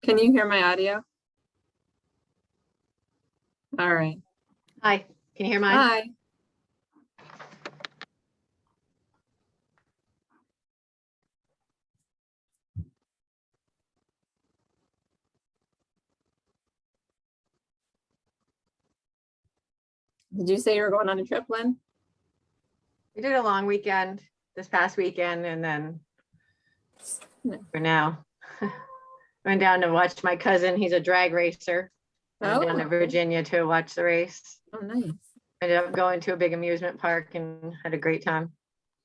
Can you hear my audio? All right. Hi, can you hear mine? Hi. Did you say you were going on a trip, Lynn? We did a long weekend this past weekend and then for now. Went down to watch my cousin. He's a drag racer. Went down to Virginia to watch the race. Oh, nice. Ended up going to a big amusement park and had a great time.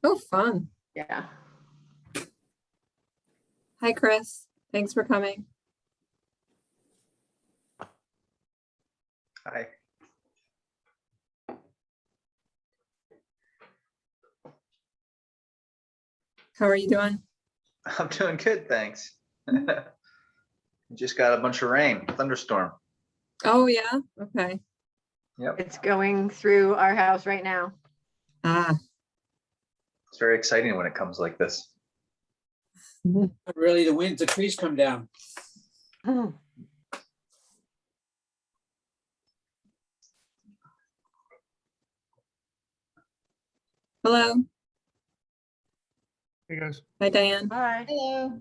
Oh, fun. Yeah. Hi, Chris. Thanks for coming. Hi. How are you doing? I'm doing good, thanks. Just got a bunch of rain, thunderstorm. Oh, yeah. Okay. Yep, It's going through our house right now. Ah. it's very exciting when it comes like this. Really, the trees come down. Hello. Hey guys. Hi, Diane. Bye. Hello.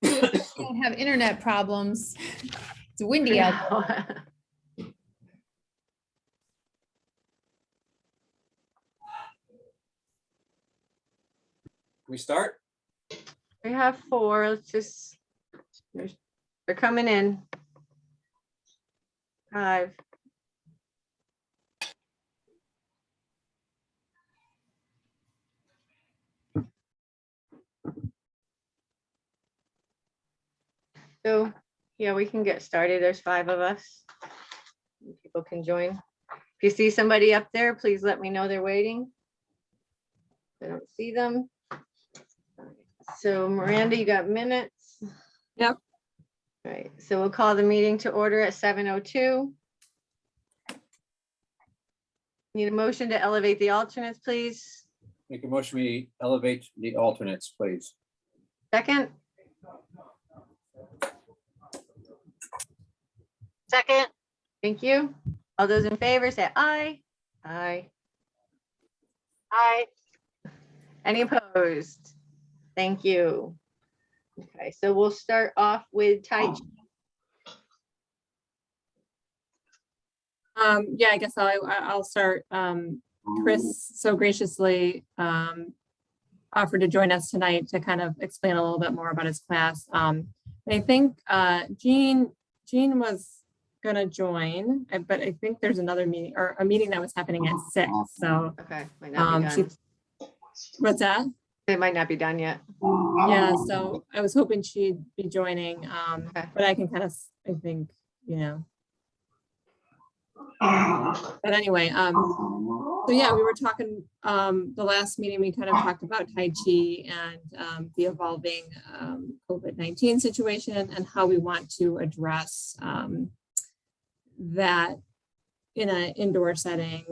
Don't have internet problems. It's windy out. We start? We have 4. Let's just, they're coming in. 5. So, yeah, we can get started. There's 5 of us. People can join. If you see somebody up there, please let me know they're waiting. I don't see them. So Miranda, you got minutes? Yep. All right, so we'll call the meeting to order at 7:02. Need a motion to elevate the alternates, please. Make a motion, we elevate the alternates, please. Second? Second. Thank you. All those in favor say aye. Aye. Aye. Any opposed? Thank you. Okay, so we'll start off with Tai Chi. Yeah, I guess I'll start. Chris so graciously offered to join us tonight to kind of explain a little bit more about his class. I think Jean was gonna join, but I think there's another meeting or a meeting that was happening at 6. So Okay, might not be done. What's that? It might not be done yet. Yeah, so I was hoping she'd be joining, Okay. but I can kind of, I think, you know. But anyway, so yeah, we were talking, the last meeting, we kind of talked about Tai Chi and the evolving COVID-19 situation and how we want to address that in an indoor setting,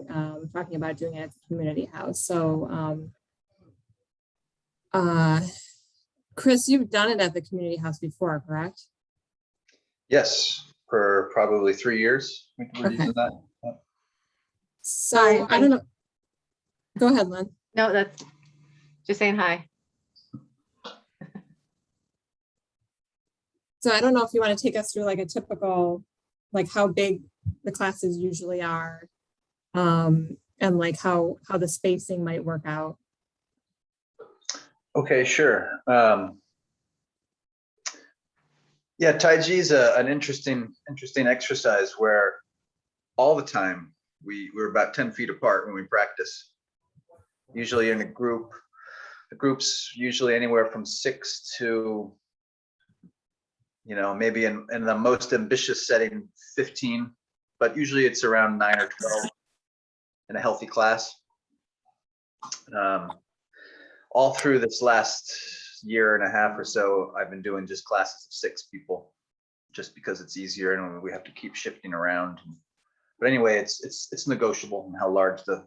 talking about doing it at the community house. So Chris, you've done it at the community house before, correct? Yes, for probably 3 years. We're using that. So I don't know. Go ahead, Lynn. No, that's just saying hi. So I don't know if you want to take us through like a typical, like how big the classes usually are, and like how the spacing might work out. Okay, sure. Yeah, Tai Chi is an interesting exercise where all the time we're about 10 feet apart when we practice. Usually in a group, the group's usually anywhere from 6 to, you know, maybe in the most ambitious setting, 15, but usually it's around 9 or 12. in a healthy class. All through this last year and a half or so, I've been doing just classes of 6 people, just because it's easier and we have to keep shifting around. But anyway, it's negotiable and how large the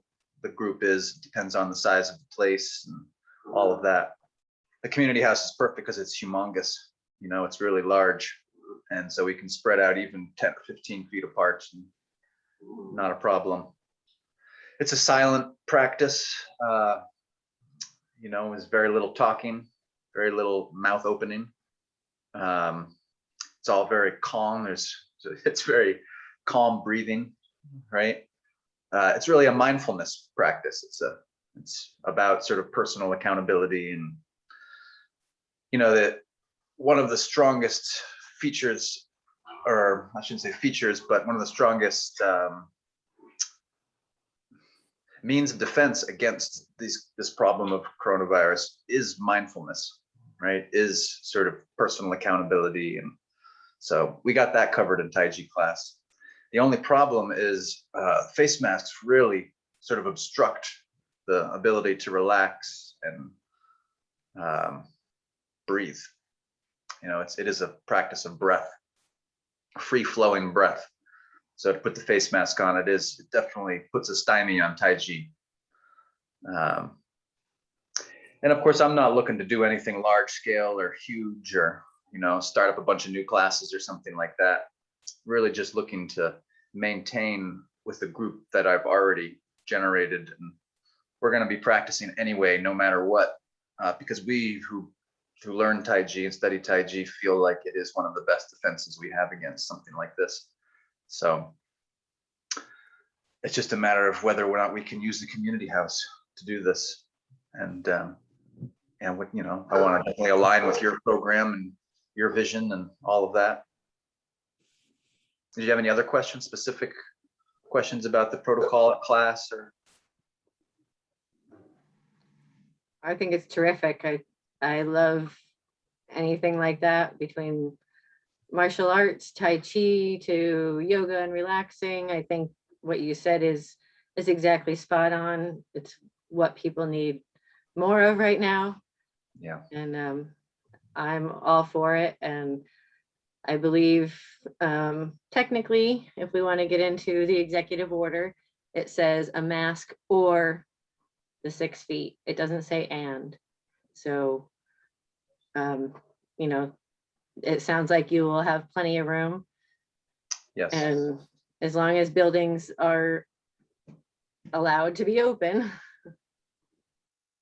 group is. It depends on the size of the place and all of that. The community house is perfect because it's humongous. You know, it's really large. And so we can spread out even 10 or 15 feet apart, and not a problem. It's a silent practice. You know, there's very little talking, very little mouth opening. It's all very calm. It's very calm breathing, right? It's really a mindfulness practice. It's about sort of personal accountability, and you know that one of the strongest features, or I shouldn't say features, but one of the strongest means of defense against this problem of coronavirus is mindfulness, right? Is sort of personal accountability. And so we got that covered in Taiji class. The only problem is face masks really sort of obstruct the ability to relax and breathe. You know, it is a practice of breath, free flowing breath. So to put the face mask on, it definitely puts a stymie on Taiji. And of course, I'm not looking to do anything large scale or huge, or, you know, start up a bunch of new classes or something like that. Really just looking to maintain with the group that I've already generated. And we're going to be practicing anyway, no matter what, because we who learn Taiji and study Taiji feel like it is one of the best defenses we have against something like this. So it's just a matter of whether or not we can use the community house to do this. And what, you know, I want to definitely align with your program and your vision and all of that. Did you have any other questions, specific questions about the protocol at class? Or I think it's terrific. I love anything like that, between martial arts, Tai Chi, to yoga and relaxing. I think what you said is exactly spot on. It's what people need more of right now. yeah, And I'm all for it. And I believe technically, if we want to get into the executive order, it says a mask or the 6 feet. It doesn't say and. So, you know, it sounds like you will have plenty of room. yes. And as long as buildings are allowed to be open,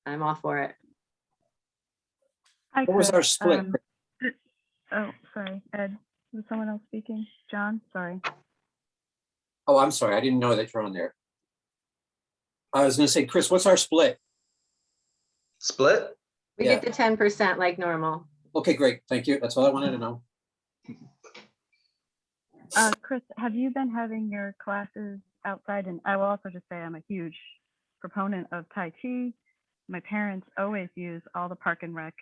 I'm all for it. Hi, What was our Chris. split? Oh, sorry, Ed. Was someone else speaking? John, sorry. Oh, I'm sorry. I didn't know that you're on there. I was gonna say, Chris, what's our split? Split? We get the 10% like normal. Okay, great. Thank you. That's all I wanted to know. Chris, have you been having your classes outside? And I will also just say I'm a huge proponent of Tai Chi. My parents always use all the Park and Rec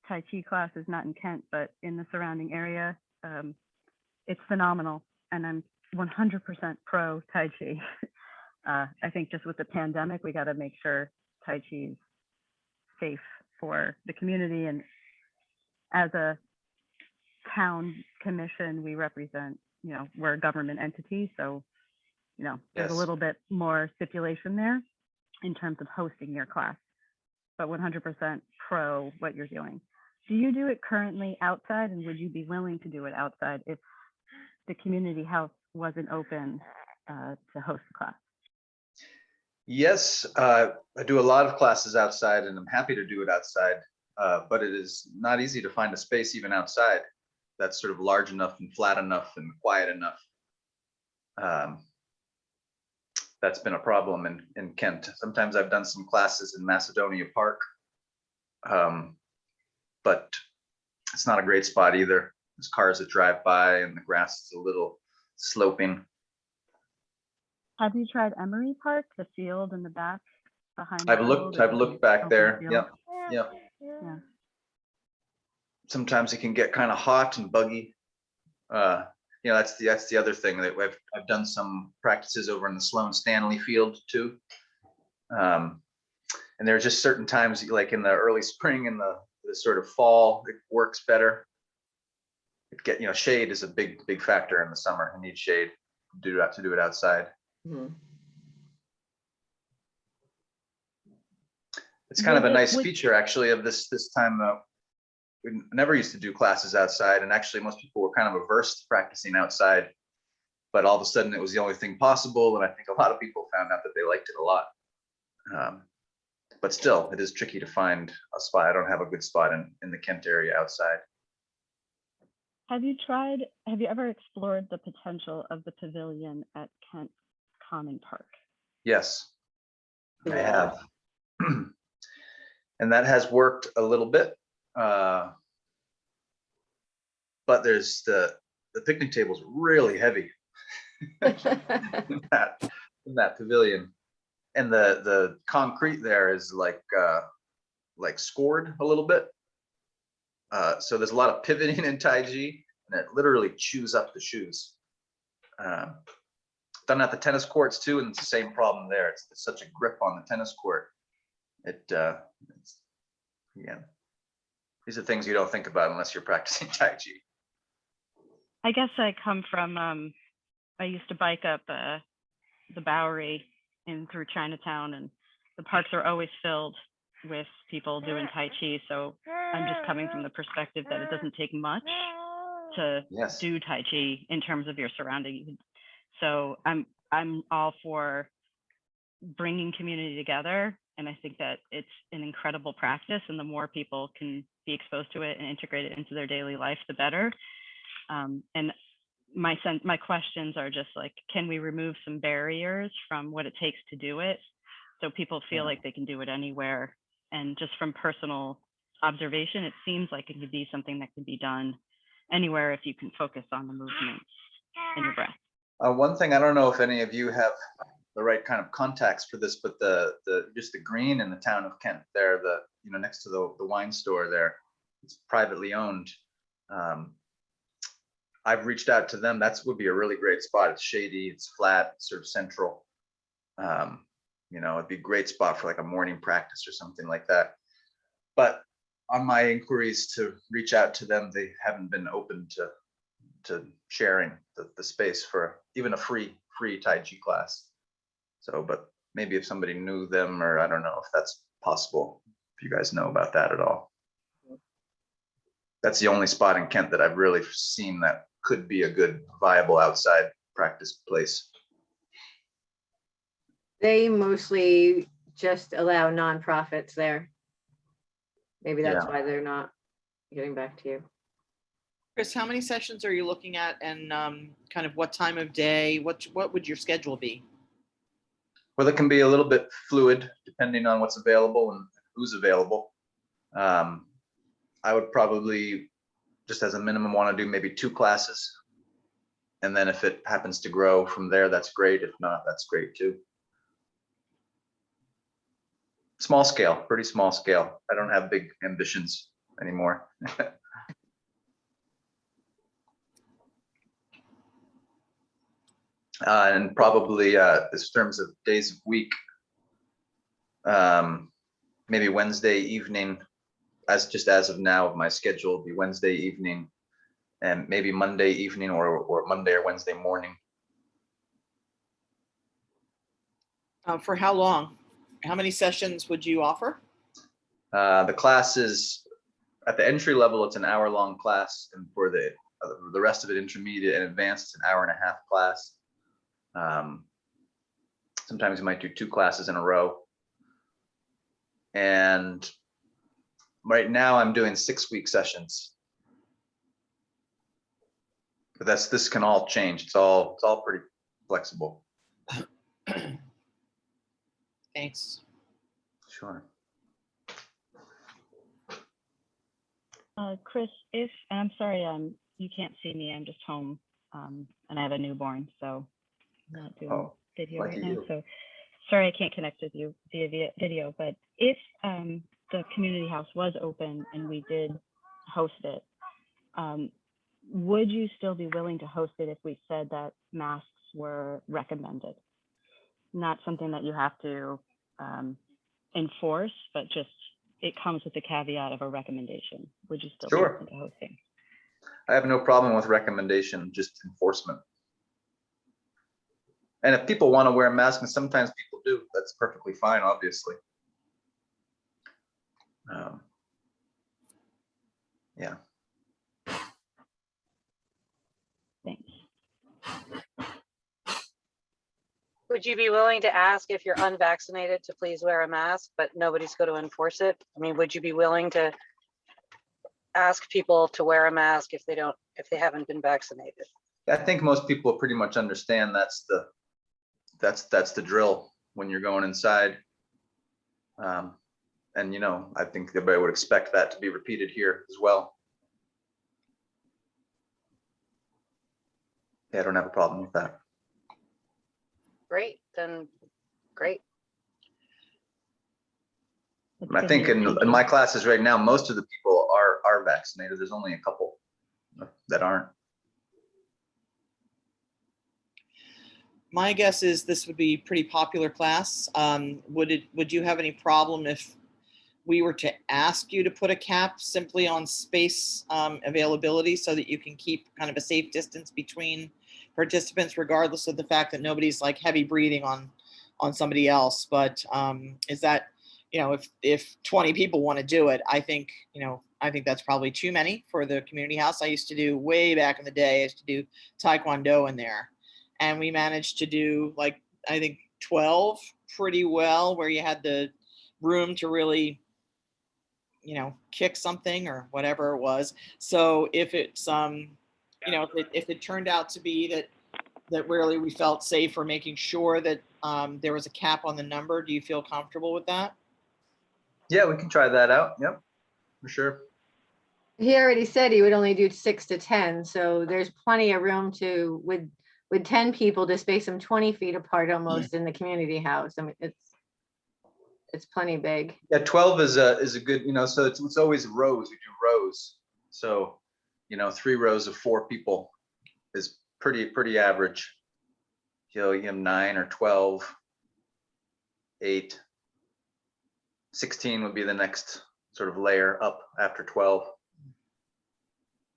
Tai Chi classes, not in Kent, but in the surrounding area. It's phenomenal, and I'm 100% pro Tai Chi. I think just with the pandemic, we got to make sure Tai Chi is safe for the community. And as a town commission, we represent, you know, we're a government entity. So, you know, there's Yes. a little bit more stipulation there in terms of hosting your class, but 100% pro what you're doing. Do you do it currently outside, and would you be willing to do it outside if the community house wasn't open to host the class? Yes, I do a lot of classes outside, and I'm happy to do it outside, but it is not easy to find a space even outside that's sort of large enough and flat enough and quiet enough. That's been a problem in Kent. Sometimes I've done some classes in Macedonia Park, but it's not a great spot either. There's cars that drive by and the grass is a little sloping. Have you tried Emery Park, the field in the back behind? the I've field? looked back Open there. field. Yep, yep. Yeah. Sometimes it can get kind of hot and buggy. You you know, that's the other thing that I've done some practices over in the Sloan Stanley field too. And there are just certain times, like in the early spring and the sort of fall, it works better. You know, shade is a big factor in the summer. You need shade to do it outside. Mhm. It's kind of a Would it- nice would- feature actually of this time. We never used to do classes outside, and actually most people were kind of averse to practicing outside. But all of a sudden it was the only thing possible, and I think a lot of people found out that they liked it a lot. But still, it is tricky to find a spot. I don't have a good spot in the Kent area outside. Have you ever explored the potential of the pavilion at Kent Common Park? Yes, I Yeah. have. And that has worked a little bit. But there's the picnic table's really heavy in that pavilion. And the concrete there is like scored a little bit. So there's a lot of pivoting in Taiji, and it literally chews up the shoes. Done at the tennis courts too, and it's the same problem there. It's such a grip on the tennis court. It's again, these are things you don't think about unless you're practicing Taiji. I guess I come from, I used to bike up the Bowery in through Chinatown, and the parks are always filled with people doing Tai Chi. So I'm just coming from the perspective that it doesn't take much to Yes. do Tai Chi in terms of your surrounding. So I'm all for bringing community together. And I think that it's an incredible practice, and the more people can be exposed to it and integrate it into their daily life, the better. And my questions are just like, can we remove some barriers from what it takes to do it, so people feel like they can do it anywhere? And just from personal observation, it seems like it could be something that can be done anywhere if you can focus on the movement and your breath. One thing, I don't know if any of you have the right kind of contacts for this, but the green in the town of Kent there, next to the wine store there, it's privately owned. I've reached out to them. That would be a really great spot. It's shady, it's flat, it's sort of central. It'd be a great spot for like a morning practice or something like that. But on my inquiries to reach out to them, they haven't been open to sharing the space for even a free Tai Chi class. So, but maybe if somebody knew them, or I don't know if that's possible, if you guys know about that at all. That's the only spot in Kent that I've really seen that could be a good, viable outside practice place. They mostly just allow nonprofits there. Maybe that's Yeah. why they're not getting back to you. Chris, how many sessions are you looking at, and kind of what time of day? What would your schedule be? Well, it can be a little bit fluid depending on what's available and who's available. I would probably, just as a minimum, want to do maybe 2 classes. And then if it happens to grow from there, that's great. If not, that's great too. Small scale, pretty small scale. I don't have big ambitions anymore. And probably in terms of days of week, maybe Wednesday evening, as of now, my schedule will be Wednesday evening, and maybe Monday evening or Monday or Wednesday morning. For how long? How many sessions would you offer? The class is at the entry level, it's an hour-long class, and for the rest of it, intermediate and advanced, it's an hour-and-a-half class. Sometimes you might do 2 classes in a row. And right now I'm doing 6-week sessions. But this can all change. It's all pretty flexible. Thanks. Sure. Chris, and I'm sorry, you can't see me. I'm just home, and I have a newborn, so I'm not doing video lucky right now. you. So sorry, I can't connect with you via video. But if the community house was open and we did host it, would you still be willing to host it if we said that masks were recommended? Not something that you have to enforce, but just it comes with the caveat of a recommendation. Would you still Sure. be open to hosting? I have no problem with recommendation, just enforcement. And if people want to wear masks, and sometimes people do, that's perfectly fine, obviously. Yeah. Thanks. Would you be willing to ask if you're unvaccinated to please wear a mask, but nobody's going to enforce it? I mean, would you be willing to ask people to wear a mask if they haven't been vaccinated? I think most people pretty much understand that's the drill when you're going inside. And you know, I think everybody would expect that to be repeated here as well. Yeah, I don't have a problem with that. Great, then great. That's And I good think news. in Thank you. my classes right now, most of the people are vaccinated. There's only a couple that aren't. My guess is this would be a pretty popular class. Would you have any problem if we were to ask you to put a cap simply on space availability so that you can keep kind of a safe distance between participants, regardless of the fact that nobody's like heavy breathing on somebody else? But is that, you know, if 20 people want to do it, I think that's probably too many for the community house. I used to do way back in the day, I used to do Taekwondo in there, and we managed to do like, I think 12 pretty well, where you had the room to really, you know, kick something or whatever it was. So if it's, you know, if it turned out to be that really we felt safe for making sure that there was a cap on the number, do you feel comfortable with that? Yeah, we can try that out. Yep, for sure. He already said he would only do 6 to 10, so there's plenty of room to, with 10 people, to space them 20 feet apart almost in the community house. I mean, it's plenty big. Yeah, 12 is a good, you know, so it's always rows. We do rows. So, you know, 3 rows of 4 people is pretty average. You know, you have 9 or 12, 8, 16 would be the next sort of layer up after 12.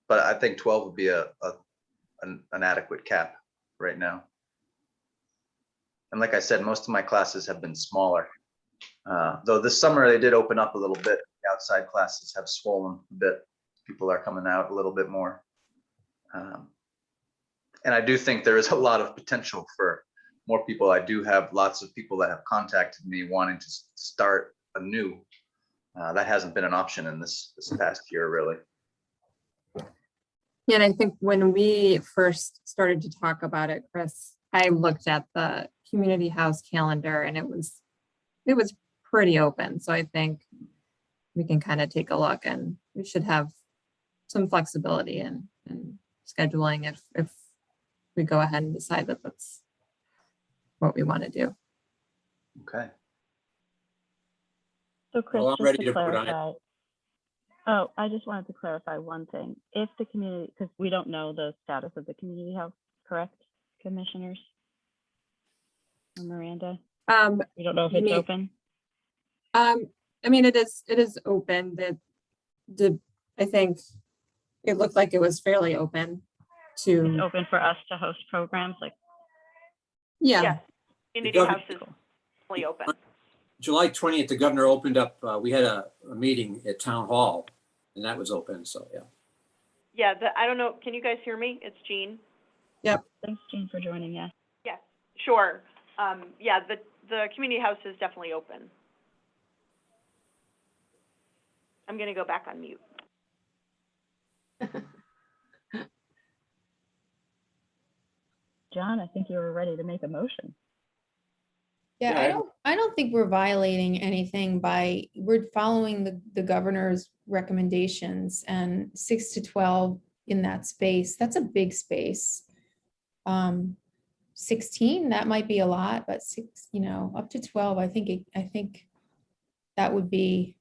But I think 12 would be an adequate cap right now. And like I said, most of my classes have been smaller. Though this summer they did open up a little bit. The outside classes have swollen a bit. People are coming out a little bit more. And I do think there is a lot of potential for more people. I do have lots of people that have contacted me wanting to start anew. That hasn't been an option in this past year, really. Yeah, and I think when we first started to talk about it, Chris, I looked at the community house calendar and it was pretty open. So I think we can kind of take a look, and we should have some flexibility in scheduling if we go ahead and decide that that's what we want to do. Okay. So Chris, Well, I'm just ready to to put on it. clarify. Oh, I just wanted to clarify one thing. If the community, because we don't know the status of the community house, correct, commissioners? Or Miranda, we don't know if you it's mean- open. I mean, it is open. I think it looked like it was fairly open It's to, open for us to host programs like. yeah. Yes, community governor- house is fully open. July 20th, the governor opened up, we had a meeting at Town Hall, and that was open, so, yeah. Yeah, I don't know, can you guys hear me? It's Jean. Thanks, Jean, for joining us. Yes, sure. Yeah, the community house is definitely open. I'm gonna go back on mute. John, I think you were ready to make a motion. Yeah, Yeah, I don't think we're violating anything we're following the governor's recommendations, and 6 to 12 in that space, that's a big space. 16, that might be a lot, but 6, up to 12, I think that would be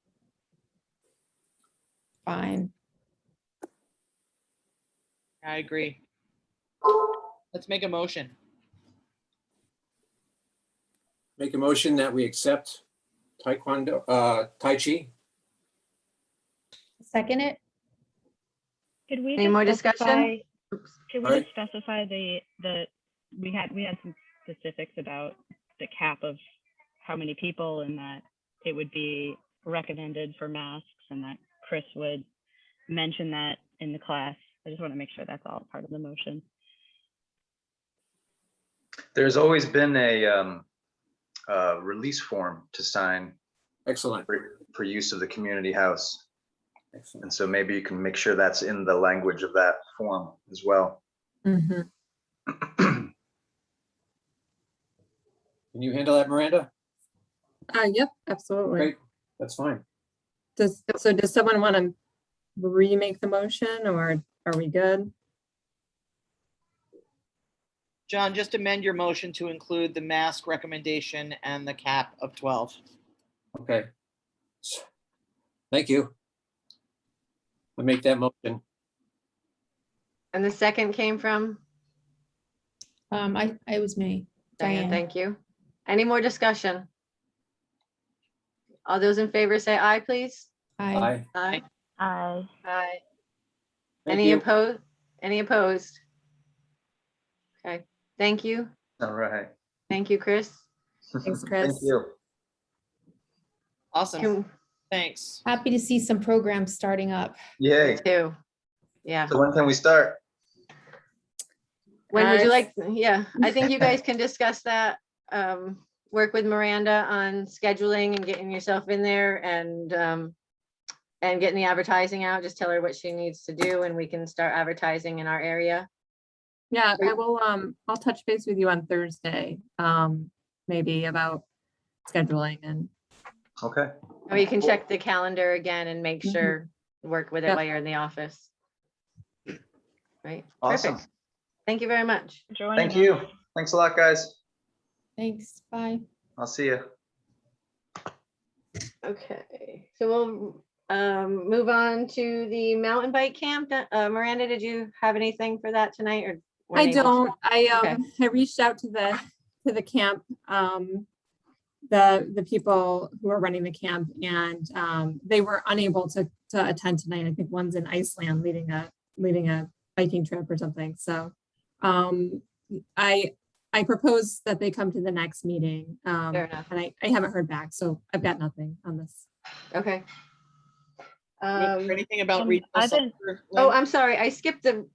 fine. I agree. Let's make a motion. Make a motion that we accept Taekwondo, Tai Chi. Second it? Could we Any just more discussion? specify- Could we Alright. just specify we had some specifics about the cap of how many people and that it would be recommended for masks and that Chris would mention that in the class. I just want to make sure that's all part of the motion. There's always been a release form to sign Excellent. for use of the community house. Excellent. And so maybe you can make sure that's in the language of that form as well. Mhm. Can you handle that, Miranda? Yep, absolutely. Great. That's fine. Does someone want to remake the motion or are we good? John, just amend your motion to include the mask recommendation and the cap of 12. Okay. Thank you. I make that motion. And the second came from It was me. Diane, Diane. thank you. Any more discussion? All those in favor say aye, please. I, Aye. Aye. Aye. Thank Any you. opposed? Any opposed? Okay, thank you. All right. Thank you, Chris. Thanks, Thank Chris. you. Awesome. Can Thanks. happy to see some programs starting up. Yay. do. Yeah. So when can we start? When would you Guys. like, yeah, I think you guys can discuss that. Work with Miranda on scheduling and getting yourself in there and getting the advertising out. Just tell her what she needs to do and we can start advertising in our area. Yeah, I Great. will, I'll touch base with you on Thursday, maybe about scheduling and, Okay. Or you can check the calendar again and make Mhm. sure, work with it Yep. while you're in the office. Right, Awesome. perfect. Thank you very much. Joining Thank us. you. Thanks a lot, guys. Thanks. Bye. I'll see you. Okay, so we'll move on to the mountain bike camp. Miranda, did you have anything for that tonight or? we're I unable to? don't, Okay. I reached out to the camp, the people who are running the camp and, they were unable to attend tonight. I think one's in Iceland leading a biking trip or something. So, I propose that they come to the next meeting. Fair enough. And I haven't heard back, so I've got nothing on this. Okay. Anything about regional I've been- soccer? Oh, Lynn? I'm sorry, I skipped the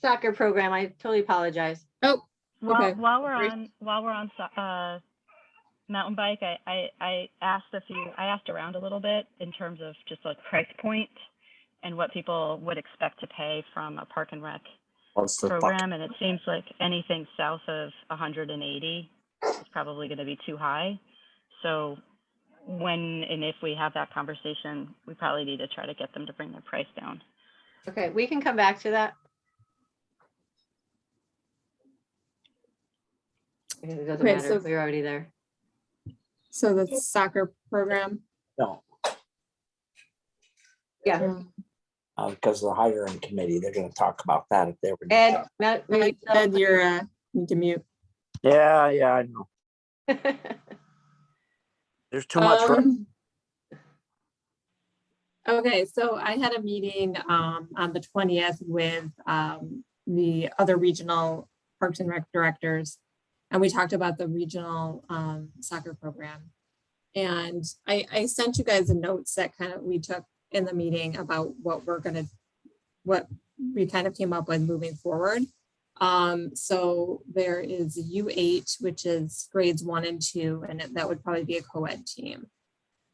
soccer program. I totally apologize. Oh, okay. While we're Great. on mountain bike, I asked around a little bit in terms of just like price point and what people would expect to pay from a park and rec program, and it seems like anything south of 180 is probably going to be too high. So when and if we have that conversation, we probably need to try to get them to bring their price down. Okay, we can come back to that. It doesn't Okay, matter, so- we're already there. So the soccer program. No, Yeah, because the hiring committee, they're gonna talk about that if they were. Ed, not. Ed, you're, need to mute. Yeah, I know. There's too much. Um, Okay, so I had a meeting on the 20th with the other regional Parks and Rec directors. And we talked about the regional soccer program. And I sent you guys the notes that kind of we took in the meeting about what we kind of came up with moving forward. So there is U8, which is grades 1 and 2, and that would probably be a co-ed team.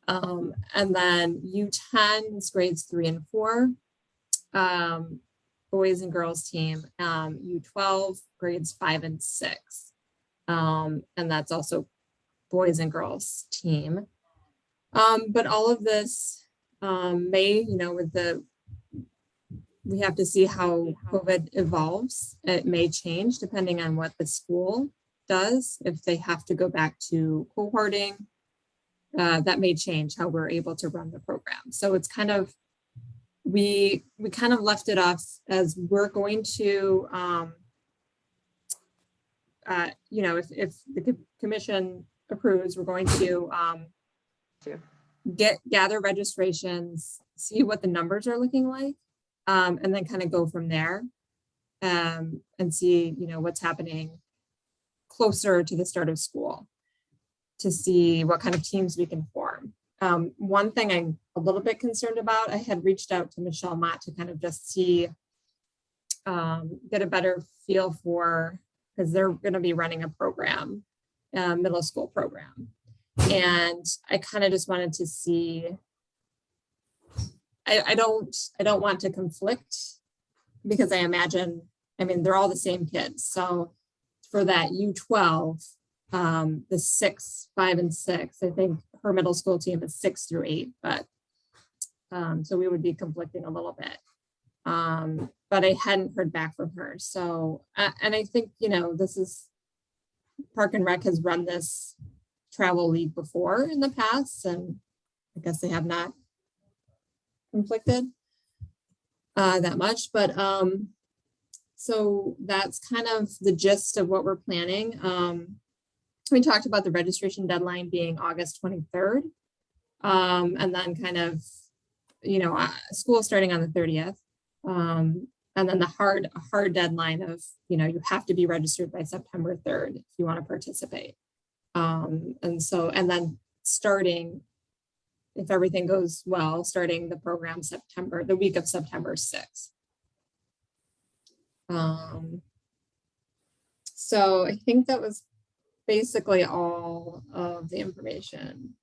And then U10 is grades 3 and 4, boys and girls team, U12 grades 5 and 6. And that's also boys and girls team. But all of this may, we have to see how COVID evolves. It may change depending on what the school does. If they have to go back to cohorting, that may change how we're able to run the program. So it's kind of, we kind of left it off as we're going to, you know, if the commission approves, we're going to Sure. gather registrations, see what the numbers are looking like, and then kind of go from there, and see, you know, what's happening closer to the start of school to see what kind of teams we can form. One thing I'm a little bit concerned about, I had reached out to Michelle Mott to kind of just see, get a better feel for, because they're going to be running a program, middle school program. And I kind of just wanted to see, I don't want to conflict, because I imagine, I mean, they're all the same kids. So for that U12, the 6, 5, and 6, I think her middle school team is 6 through 8, but so we would be conflicting a little bit. But I hadn't heard back from her. So, and I think, you know, this is, Park and Rec has run this travel league before in the past, and I guess they have not conflicted that much, but so that's kind of the gist of what we're planning. We talked about the registration deadline being August 23rd, and then kind of, you know, school starting on the 30th, and then the hard deadline of, you know, you have to be registered by September 3rd if you want to participate. And so, and then starting, if everything goes well, starting the program the week of September 6th. So I think that was basically all of the information.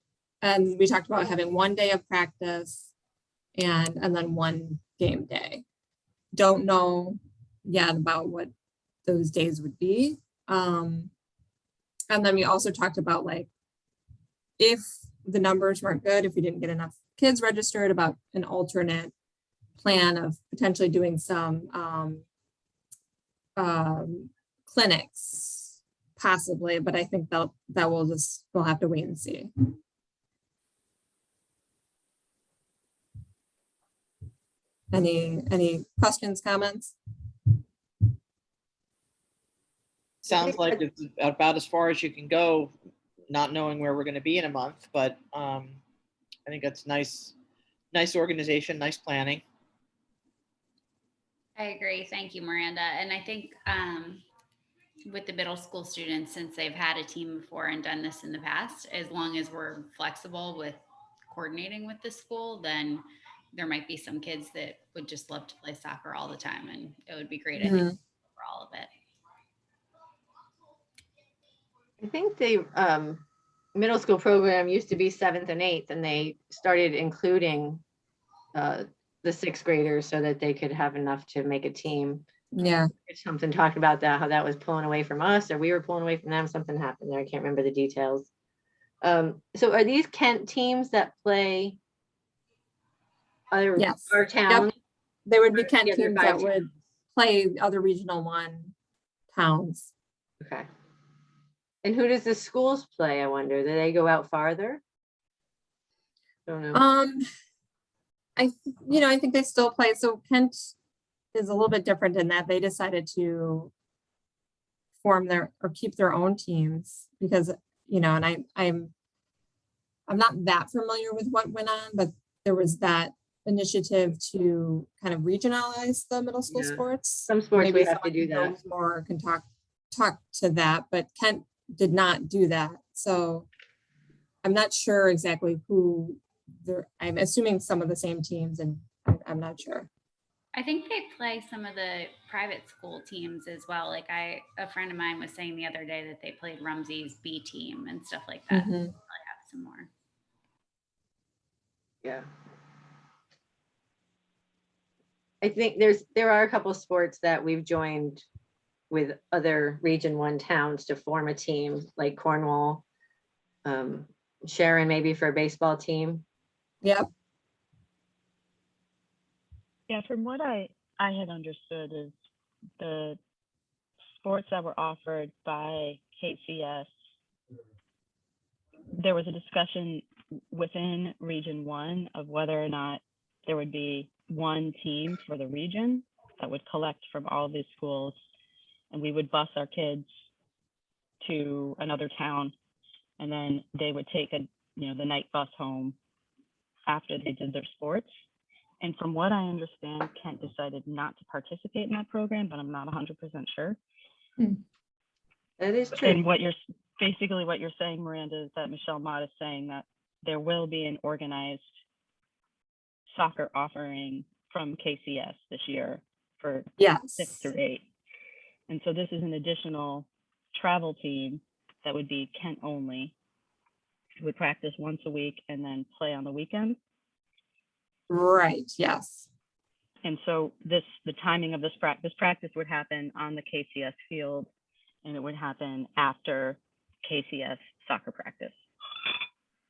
And we talked about having 1 day of practice and then 1 game day. Don't know yet about what those days would be. And then we also talked about, like, if the numbers weren't good, if we didn't get enough kids registered, about an alternate plan of potentially doing some clinics, possibly, but I think that we'll have to wait and see. Any questions, comments? Sounds like it's about as far as you can go, not knowing where we're going to be in a month, but I think that's nice organization, nice planning. I agree. Thank you, Miranda. And I think with the middle school students, since they've had a team before and done this in the past, as long as we're flexible with coordinating with the school, then there might be some kids that would just love to play soccer all the time, and it would be great, I think, for all of it. I think the middle school program used to be 7th and 8th, and they started including the 6th graders so that they could have enough to make a team. Yeah. Something talked about that, how that was pulling away from us, or we were pulling away from them. Something happened there. I can't remember the details. So are these Kent teams that play other Yes. our town? Yep. They would be Kent Yeah, they're teams 5 that would play other Regional 1 towns. Okay. And who does the schools play? I wonder. Do they go out farther? Don't know. I think they still play. So Kent is a little bit different in that they decided to form keep their own teams because, you know, and I'm not that familiar with what went on, but there was that initiative to kind of regionalize the middle school sports. Some sports Maybe we have to someone do who that. knows more can talk to that, but Kent did not do that. So I'm not sure exactly who I'm assuming some of the same teams, and I'm not sure. I think they play some of the private school teams as well. Like a friend of mine was saying the other day that they played Rumsey's B team and stuff like that. Mhm. I'll have some more. Yeah. I think there are a couple of sports that we've joined with other Region 1 towns to form a team, like Cornwall, Sharon maybe for a baseball team. Yep. Yeah, from what I had understood is the sports that were offered by KCS, there was a discussion within Region 1 of whether or not there would be one team for the region that would collect from all these schools, and we would bus our kids to another town, and then they would take the night bus home after they did their sports. And from what I understand, Kent decided not to participate in that program, but I'm not 100% sure. That is true. And what you're saying, Miranda, is that Michelle Mott is saying that there will be an organized soccer offering from KCS this year for Yes. 6 through 8. And so this is an additional travel team that would be Kent only. Who would practice once a week and then play on the weekend. Right, yes. And so the timing of this practice would happen on the KCS field, and it would happen after KCS soccer practice.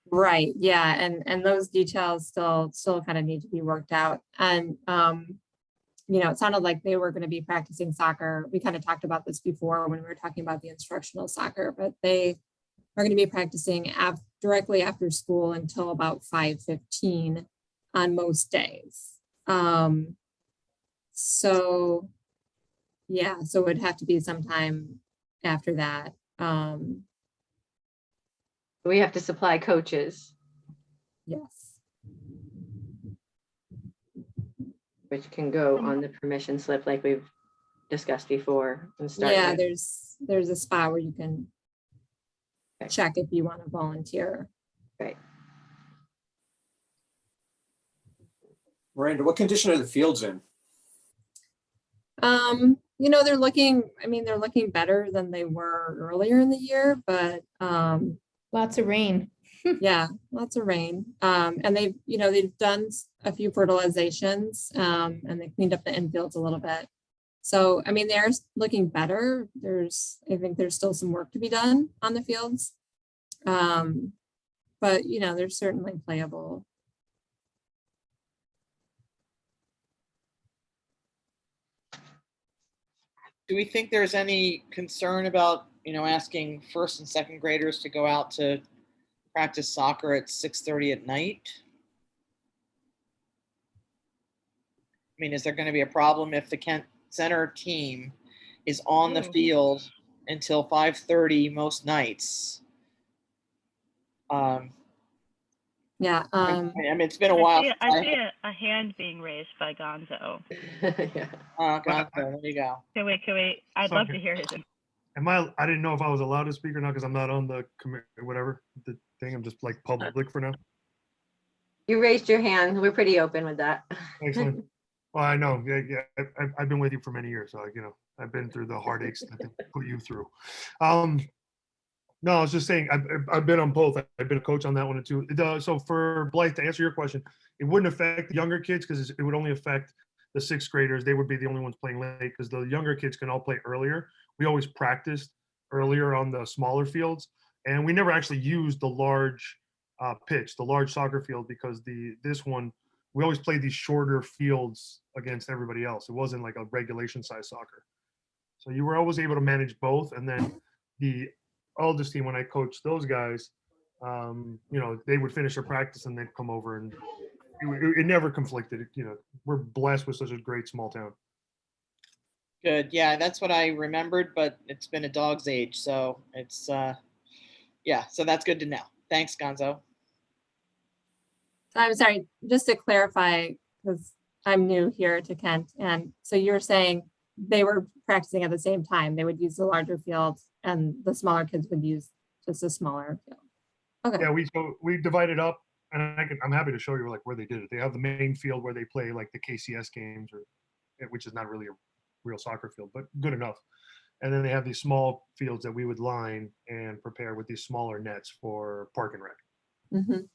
Right, yeah, and those details still kind of need to be worked out. And it sounded like they were going to be practicing soccer. We kind of talked about this before when we were talking about the instructional soccer, but they are going to be practicing directly after school until about 5:15 on most days. So it'd have to be sometime after that. We have to supply coaches, Yes. which can go on the permission slip like we've discussed before and start. Yeah, with. there's a spot where you can Okay. check if you want to volunteer. Right. Miranda, what condition are the fields in? They're looking better than they were earlier in the year, but Lots of rain. yeah, lots of rain. And they've done a few fertilizations, and they cleaned up the infields a little bit. So, they're looking better. I think there's still some work to be done on the fields. But they're certainly playable. Do we think there's any concern about, asking first and second graders to go out to practice soccer at 6:30 at night? Is there going to be a problem if the Kent Center team is on the field until 5:30 most nights? Yeah. It's been a while. I see a hand being raised by Gonzo. Yeah. Gonzo, there you go. Can we? I'd love to hear his. I didn't know if I was allowed to speak or not because I'm not on the the thing. I'm just like public for now. You raised your hand. We're pretty open with that. Excellent. Well, I know. Yeah. I've been with you for many years, so I've been through the heartaches that they put you through. No, I was just saying I've been on both. I've been a coach on that one too. So for Blythe, to answer your question, it wouldn't affect the younger kids because it would only affect the 6th graders. They would be the only ones playing late because the younger kids can all play earlier. We always practiced earlier on the smaller fields, and we never actually used the large pitch, the large soccer field, because this one we always played these shorter fields against everybody else. It wasn't like a regulation size soccer, so you were always able to manage both. And then the oldest team, when I coached those guys, they would finish their practice and they'd come over, and it never conflicted. We're blessed with such a great small town. Good. Yeah, that's what I remembered, but it's been a dog's age. So it's, so that's good to know. Thanks, Gonzo. I'm sorry, just to clarify, because I'm new here to Kent. And so you're saying they were practicing at the same time. They would use the larger field and the smaller kids would use just a smaller field. Okay. Yeah, we divided up, and I'm happy to show you where they did it. They have the main field where they play like the KCS games, which is not really a real soccer field, but good enough. And then they have these small fields that we would line and prepare with these smaller nets for Park and Rec. Mm-hmm.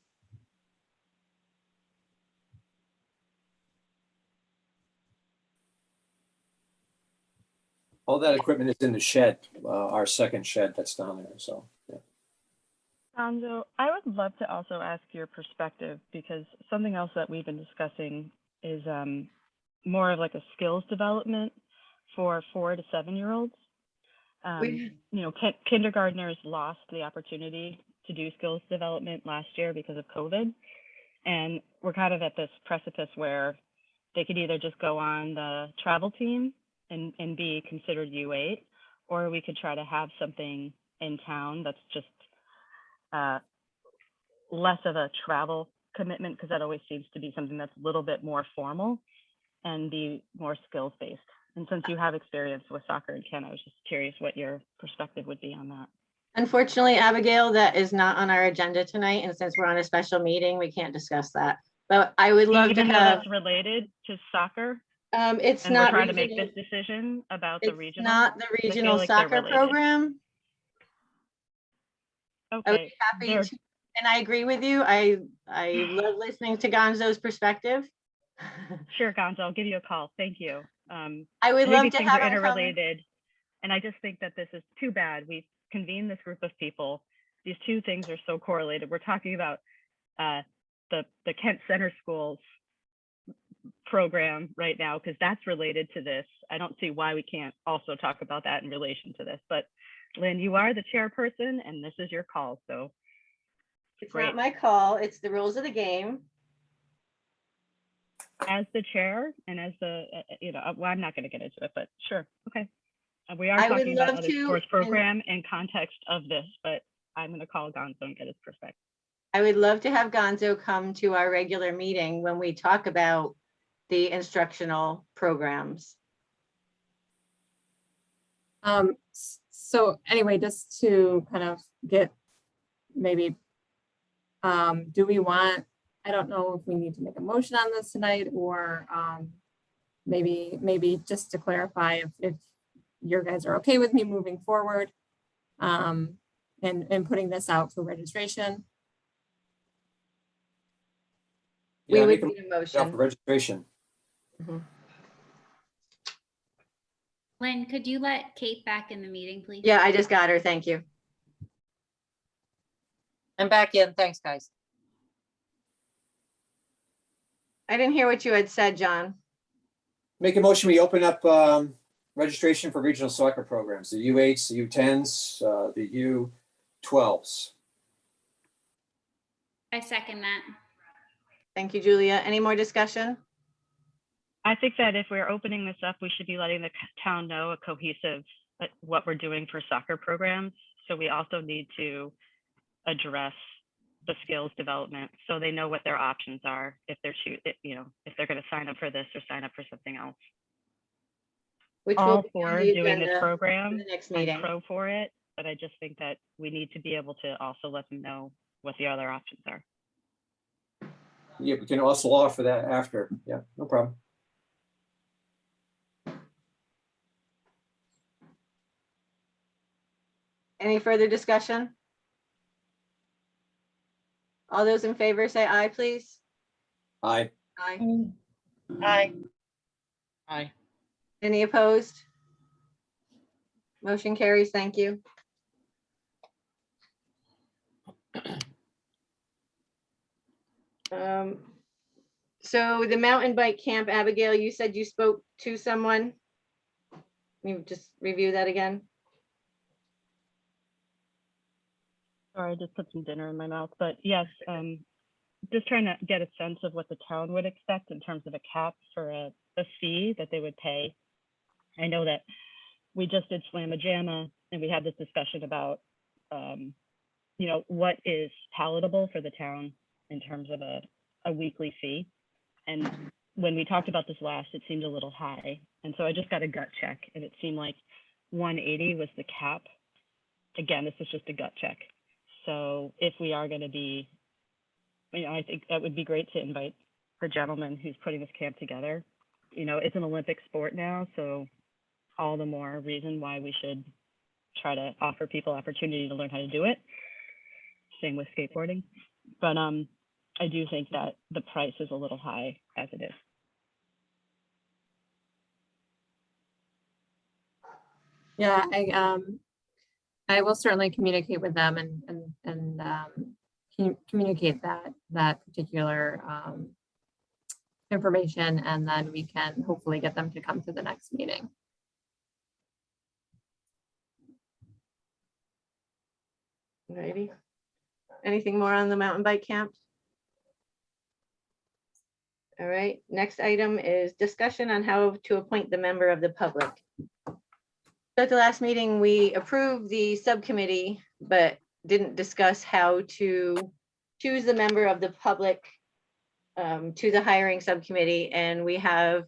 All that equipment is in the shed, our second shed that's down there. So, yeah. Gonzo, I would love to also ask your perspective, because something else that we've been discussing is more of like a skills development for 4 to 7-year-olds. Kindergartners lost the opportunity to do skills development last year because of COVID. And we're kind of at this precipice where they could either just go on the travel team and be considered U8, or we could try to have something in town that's just less of a travel commitment, because that always seems to be something that's a little bit more formal and be more skills based. And since you have experience with soccer and Ken, I was just curious what your perspective would be on that. Unfortunately, Abigail, that is not on our agenda tonight. And since we're on a special meeting, we can't discuss that. But I would love to Even though have, that's related to soccer, it's and we're not trying to make regional, this decision about the it's regional. not the feel regional like they're soccer related. program. I would Okay, be happy they're- to, and I agree with you. I love listening to Gonzo's perspective. sure, Gonzo, I'll give you a call. Thank you. I would Maybe love to things have are him come. interrelated, and I just think that this is too bad. We've convened this group of people. These two things are so correlated. We're talking about the Kent Center Schools program right now, because that's related to this. I don't see why we can't also talk about that in relation to this. But Lynn, you are the chairperson, and this is your call. So It's great. not my call. It's the rules of the game. As the chair and as the, well, I'm not going to get into it, but sure. Okay. We are I would talking about love other to, sports and- program in context of this, but I'm going to call Gonzo and get his perspective. I would love to have Gonzo come to our regular meeting when we talk about the instructional programs. So anyway, just to kind of get maybe, do we want, I don't know if we need to make a motion on this tonight, or maybe just to clarify if your guys are okay with me moving forward and putting this out for registration. We Yeah, would make a need a motion for motion. registration. Mhm. Lynn, could you let Kate back in the meeting, please? Yeah, I just got her. Thank you. I'm back in. Thanks, guys. I didn't hear what you had said, John. Make a motion, we open up registration for regional soccer programs, the U8s, the U10s, the U12s. I second that. Thank you, Julia. Any more discussion? I think that if we're opening this up, we should be letting the town know a cohesive, what we're doing for soccer programs. So we also need to address the skills development, so they know what their options are if they're if they're going to sign up for this or sign up for something else. Which will All be on for the doing this agenda for program. the next I'm meeting. pro for it, but I just think that we need to be able to also let them know what the other options are. Yeah, we can also offer that after. Yeah, no problem. Any further discussion? All those in favor say aye, please. Aye. Aye. Aye. Aye. Any opposed? Motion carries. Thank you. So the mountain bike camp, Abigail, you said you spoke to someone. Can you just review that again? Sorry, I just put some dinner in my mouth, but yes, just trying to get a sense of what the town would expect in terms of a cap for a fee that they would pay. I know that we just did Slamma Jamma, and we had this discussion about, what is palatable for the town in terms of a weekly fee. And when we talked about this last, it seemed a little high. And so I just got a gut check, and it seemed like 180 was the cap. Again, this is just a gut check. So if we are going to be, I think that would be great to invite the gentleman who's putting this camp together. It's an Olympic sport now, so all the more reason why we should try to offer people opportunity to learn how to do it. Same with skateboarding. But I do think that the price is a little high as it is. Yeah, I will certainly communicate with them and communicate that particular information, and then we can hopefully get them to come to the next meeting. Alrighty. Anything more on the mountain bike camp? All right, next item is discussion on how to appoint the member of the public. So at the last meeting, we approved the subcommittee, but didn't discuss how to choose the member of the public to the hiring subcommittee, and we have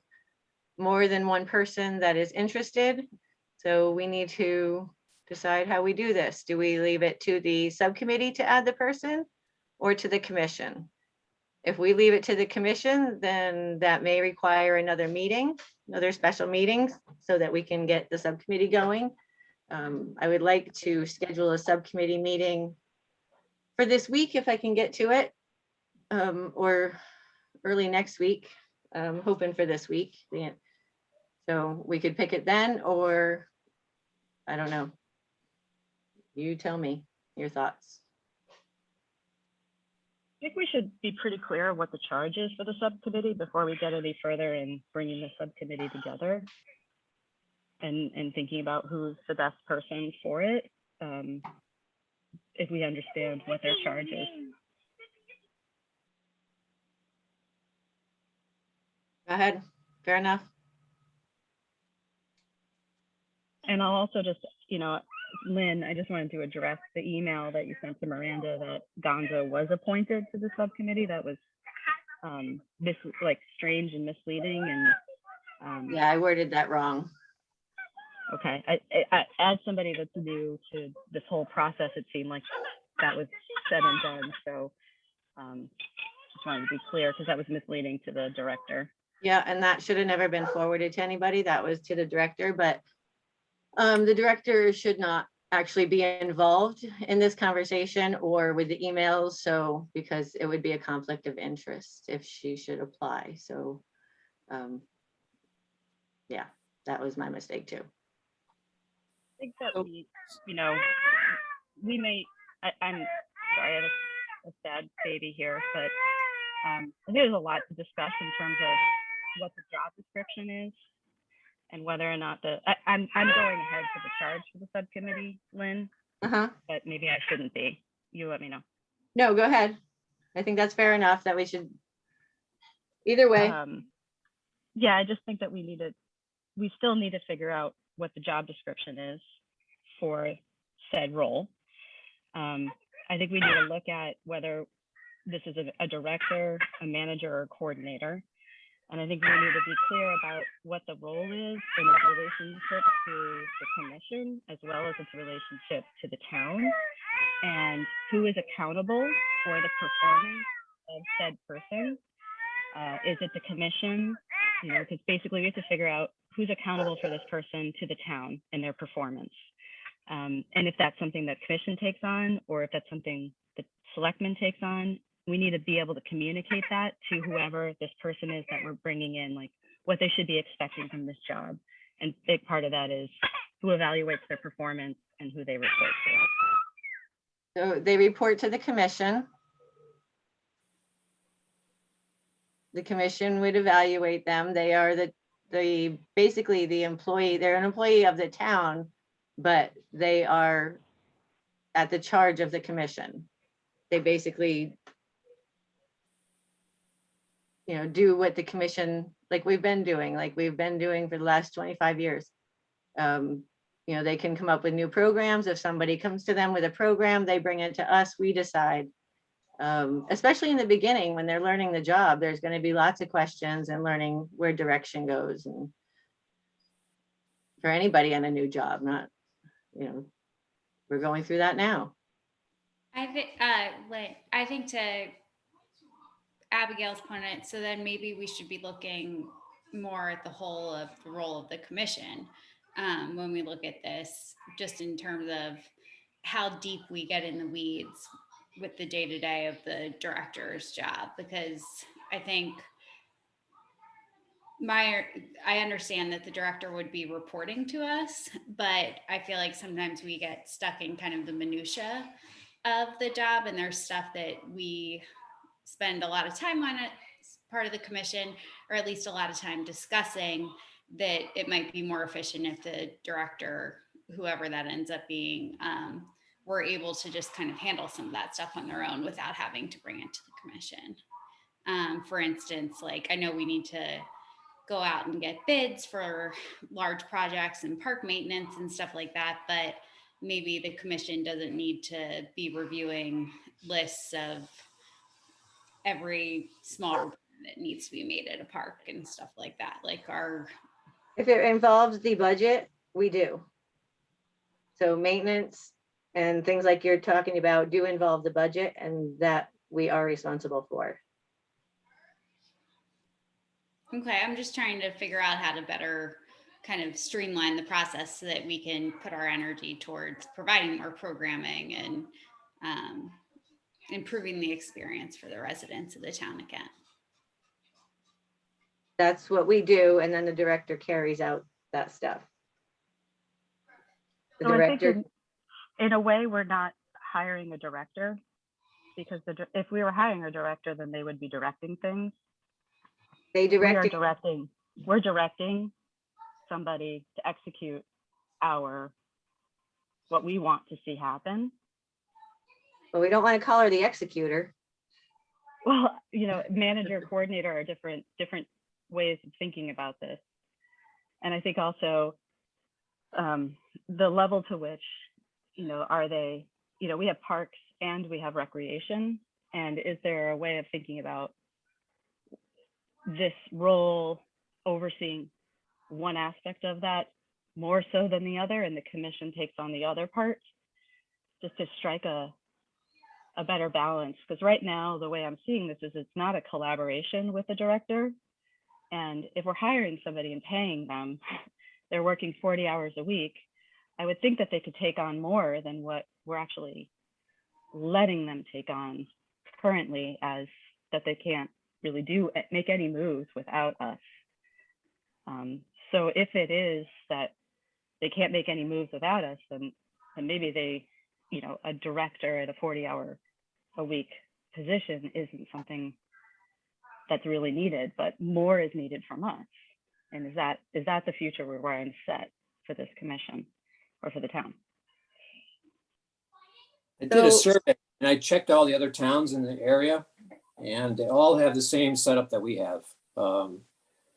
more than one person that is interested. So we need to decide how we do this. Do we leave it to the subcommittee to add the person or to the commission? If we leave it to the commission, then that may require another meeting, another special meeting, so that we can get the subcommittee going. I would like to schedule a subcommittee meeting for this week if I can get to it, or early next week. Hoping for this week. So we could pick it then, or I don't know. You tell me your thoughts. I think we should be pretty clear what the charge is for the subcommittee before we get any further in bringing the subcommittee together and thinking about who's the best person for it, if we understand what their charge is. Go ahead. Fair enough. And I'll also just, Lynn, I just wanted to address the email that you sent to Miranda that Gonzo was appointed to the subcommittee. That was strange and misleading. And Yeah, I worded that wrong. okay, as somebody that's new to this whole process, it seemed like that was said and done. So just wanted to be clear because that was misleading to the director. Yeah, and that should have never been forwarded to anybody. That was to the director, but the director should not actually be involved in this conversation or with the emails. So, because it would be a conflict of interest if she should apply. So, yeah, that was my mistake too. I think that we may, I'm sorry, I have a sad baby here, but I think there's a lot to discuss in terms of what the job description is and whether or not I'm going ahead for the charge for the subcommittee, Lynn, but maybe I shouldn't be. You let me know. No, go ahead. I think that's fair enough that we should, either way. Yeah, I just think that we still need to figure out what the job description is for said role. I think we need to look at whether this is a director, a manager, or a coordinator. And I think we need to be clear about what the role is in its relationship to the commission, as well as its relationship to the town, and who is accountable for the performance of said person. Is it the commission? Because basically we have to figure out who's accountable for this person to the town and their performance. And if that's something that commission takes on, or if that's something the selectmen takes on, we need to be able to communicate that to whoever this person is that we're bringing in, like what they should be expecting from this job. And a big part of that is who evaluates their performance and who they report to. So they report to the commission. The commission would evaluate them. They are basically the employee. They're an employee of the town, but they are at the charge of the commission. They basically, do what the commission, like we've been doing for the last 25 years. They can come up with new programs. If somebody comes to them with a program, they bring it to us, we decide. Especially in the beginning when they're learning the job, there's going to be lots of questions and learning where direction goes. And for anybody on a new job, not, we're going through that now. I think to Abigail's point, so then maybe we should be looking more at the whole of the role of the commission when we look at this, just in terms of how deep we get in the weeds with the day-to-day of the director's job, because I think I understand that the director would be reporting to us, but I feel like sometimes we get stuck in kind of the minutia of the job, and there's stuff that we spend a lot of time on as part of the commission, or at least a lot of time discussing, that it might be more efficient if the director, whoever that ends up being, were able to just kind of handle some of that stuff on their own without having to bring it to the commission. For instance, like I know we need to go out and get bids for large projects and park maintenance and stuff like that, but maybe the commission doesn't need to be reviewing lists of every small repair that needs to be made at a park and stuff like that. Like our, If it involves the budget, we do. So maintenance and things like you're talking about do involve the budget, and that we are responsible for. okay, I'm just trying to figure out how to better kind of streamline the process so that we can put our energy towards providing more programming and improving the experience for the residents of the town of Kent. That's what we do, and then the director carries out that stuff. The So I think director, in a way, we're not hiring a director, because if we were hiring a director, then they would be directing things. they We are direct, we're directing somebody to execute what we want to see happen. but we don't want to call her the executor. Well, manager, coordinator are different ways of thinking about this. And I think also the level to which, are they, we have parks and we have recreation. And is there a way of thinking about this role overseeing one aspect of that more so than the other, and the commission takes on the other part, just to strike a better balance? Because right now, the way I'm seeing this is it's not a collaboration with the director. And if we're hiring somebody and paying them, they're working 40 hours a week, I would think that they could take on more than what we're actually letting them take on currently, as that they can't really make any moves without us. So if it is that they can't make any moves without us, then maybe they, a director at a 40-hour-a-week position isn't something that's really needed, but more is needed from us. And is that the future we're going to set for this commission or for the town? I did a So- survey and I checked all the other towns in the area, and they all have the same setup that we have.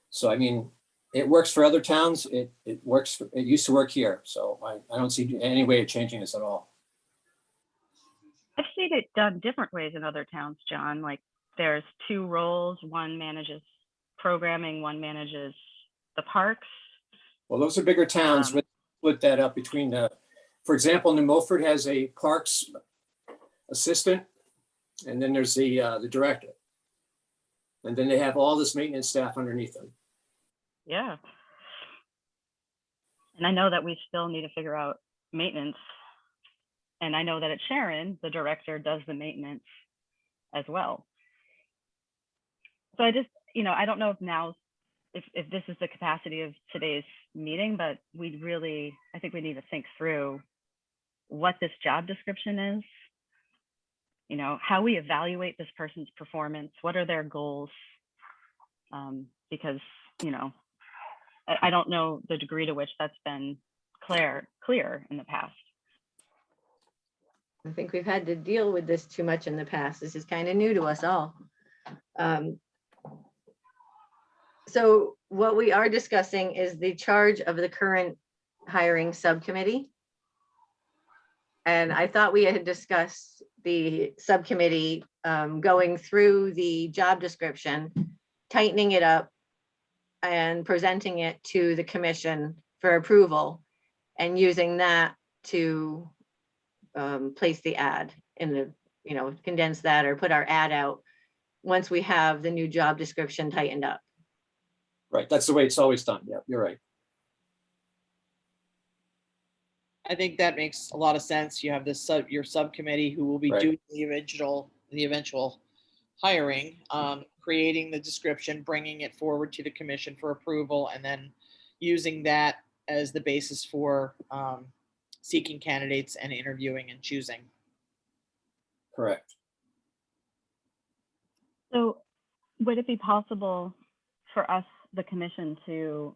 So, I mean, it works for other towns. It works, it used to work here. So I don't see any way of changing this at all. I've seen it done different ways in other towns, John. Like there's two roles, one manages programming, one manages the parks. Well, those are bigger towns. Let's split that up between for example, New Milford has a parks assistant, and then there's the director. And then they have all this maintenance staff underneath them. Yeah. And I know that we still need to figure out maintenance. And I know that at Sharon, the director does the maintenance as well. So I just, I don't know if this is the capacity of today's meeting, but I think we need to think through what this job description is, how we evaluate this person's performance, what are their goals? Because, I don't know the degree to which that's been clear in the past. I think we've had to deal with this too much in the past. This is kind of new to us all. So what we are discussing is the charge of the current hiring subcommittee. And I thought we had discussed the subcommittee going through the job description, tightening it up, and presenting it to the commission for approval, and using that to place the ad in the, condense that or put our ad out once we have the new job description tightened up. Right, that's the way it's always done. Yeah, you're right. I think that makes a lot of sense. You have your subcommittee who will be Right. doing the eventual hiring, creating the description, bringing it forward to the commission for approval, and then using that as the basis for seeking candidates and interviewing and choosing. Correct. So would it be possible for us, the commission, to,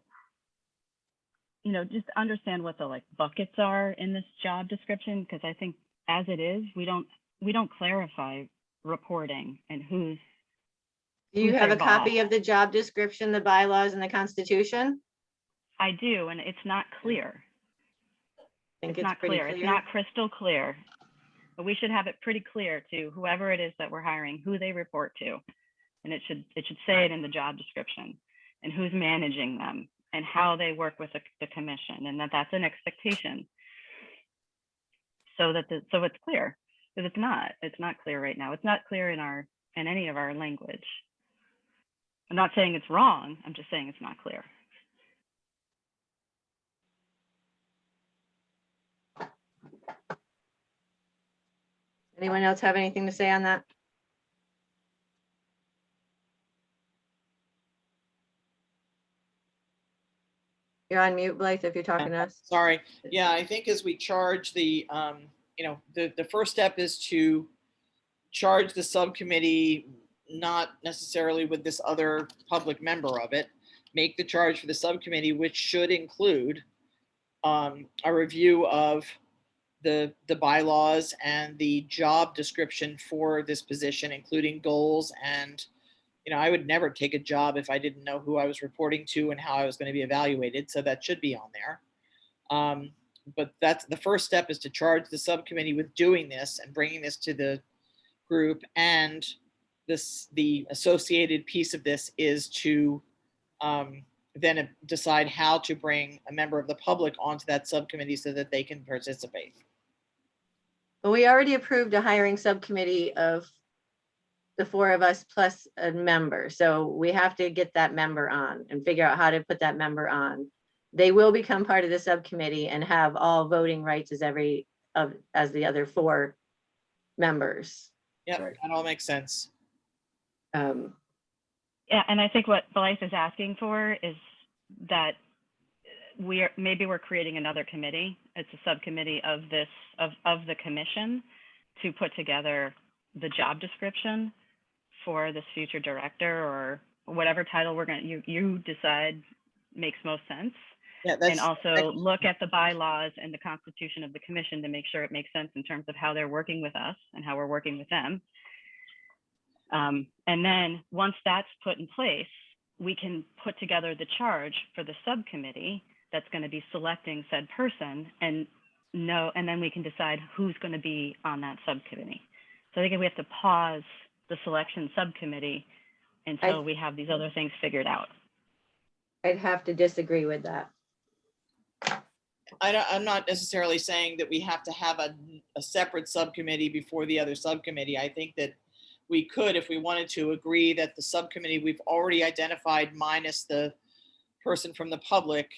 just understand what the buckets are in this job description? Because I think as it is, we don't clarify reporting and who's Do you who's have a copy involved. of the job description, the bylaws and the Constitution? I do, and it's not clear. I think It's not pretty clear. It's not crystal clear. But we should have it pretty clear to whoever it is that we're hiring, who they report to. And it should say it in the job description, and who's managing them, and how they work with the commission, and that's an expectation. So so it's clear, because it's not clear right now. It's not clear in any of our language. I'm not saying it's wrong. I'm just saying it's not clear. Anyone else have anything to say on that? You're on mute, Blythe, if you're talking to us. Sorry. Yeah, I think as we charge the first step is to charge the subcommittee, not necessarily with this other public member of it, make the charge for the subcommittee, which should include a review of the bylaws and the job description for this position, including goals. And, I would never take a job if I didn't know who I was reporting to and how I was going to be evaluated. So that should be on there. But that's the first step, is to charge the subcommittee with doing this and bringing this to the group. And the associated piece of this is to then decide how to bring a member of the public onto that subcommittee so that they can participate. Well, we already approved a hiring subcommittee of the four of us plus a member. So we have to get that member on and figure out how to put that member on. They will become part of the subcommittee and have all voting rights as the other four members. Yeah, that all makes sense. Yeah, and I think what Blythe is asking for is that maybe we're creating another committee. It's a subcommittee of the commission to put together the job description for this future director, or whatever title you decide makes most sense. Yeah, and also look at the bylaws and the constitution of the commission to make sure it makes sense in terms of how they're working with us and how we're working with them. And then once that's put in place, we can put together the charge for the subcommittee that's going to be selecting said person, and then we can decide who's going to be on that subcommittee. So I think we have to pause the selection subcommittee until we have these other things figured out. I'd have to disagree with that. I'm not necessarily saying that we have to have a separate subcommittee before the other subcommittee. I think that we could, if we wanted to, agree that the subcommittee we've already identified, minus the person from the public,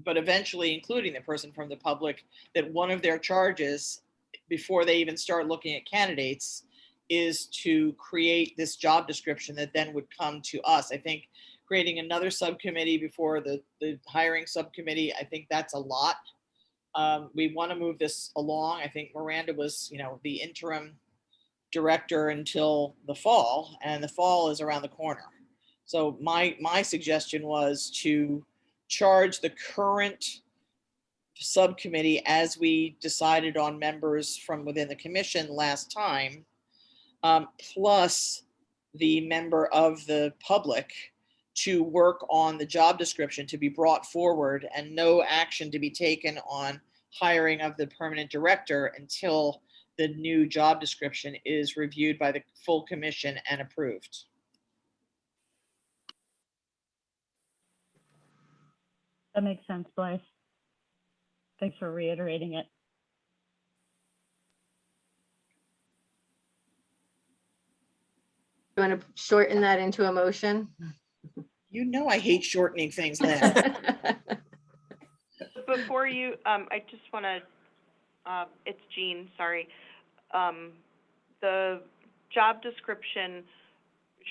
but eventually including the person from the public, that one of their charges before they even start looking at candidates is to create this job description that then would come to us. I think creating another subcommittee before the hiring subcommittee, I think that's a lot. We want to move this along. I think Miranda was, the interim director until the fall, and the fall is around the corner. So my suggestion was to charge the current subcommittee, as we decided on members from within the commission last time, plus the member of the public, to work on the job description to be brought forward, and no action to be taken on hiring of the permanent director until the new job description is reviewed by the full commission and approved. That makes sense, Blythe. Thanks for reiterating it. You want to shorten that into a motion? You know I hate shortening things, Lynn. Before you, I just want to, it's Jean, sorry. The job description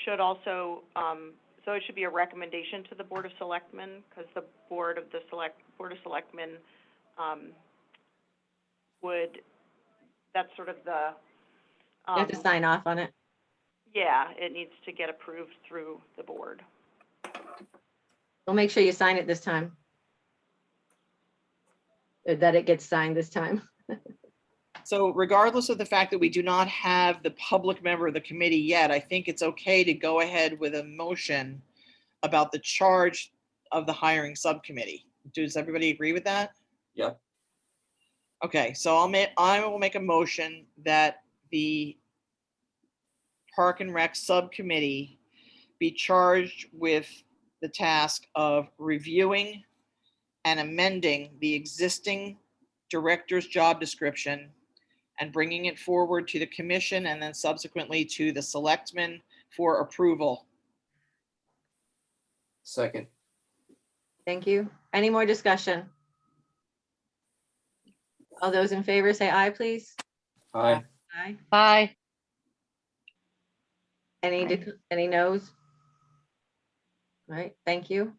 should also, so it should be a recommendation to the Board of Selectmen, because the Board of Selectmen that's sort of the. You have to sign off on it. Yeah, it needs to get approved through the board. We'll make sure you sign it this time. That it gets signed this time. So regardless of the fact that we do not have the public member of the committee yet, I think it's okay to go ahead with a motion about the charge of the hiring subcommittee. Does everybody agree with that? Yep. Okay, so I will make a motion that the Park and Rec subcommittee be charged with the task of reviewing and amending the existing director's job description and bringing it forward to the commission and then subsequently to the selectmen for approval. Second. Thank you. Any more discussion? All those in favor say aye, please. Aye. Aye. Bye. Any noes? All right, thank you.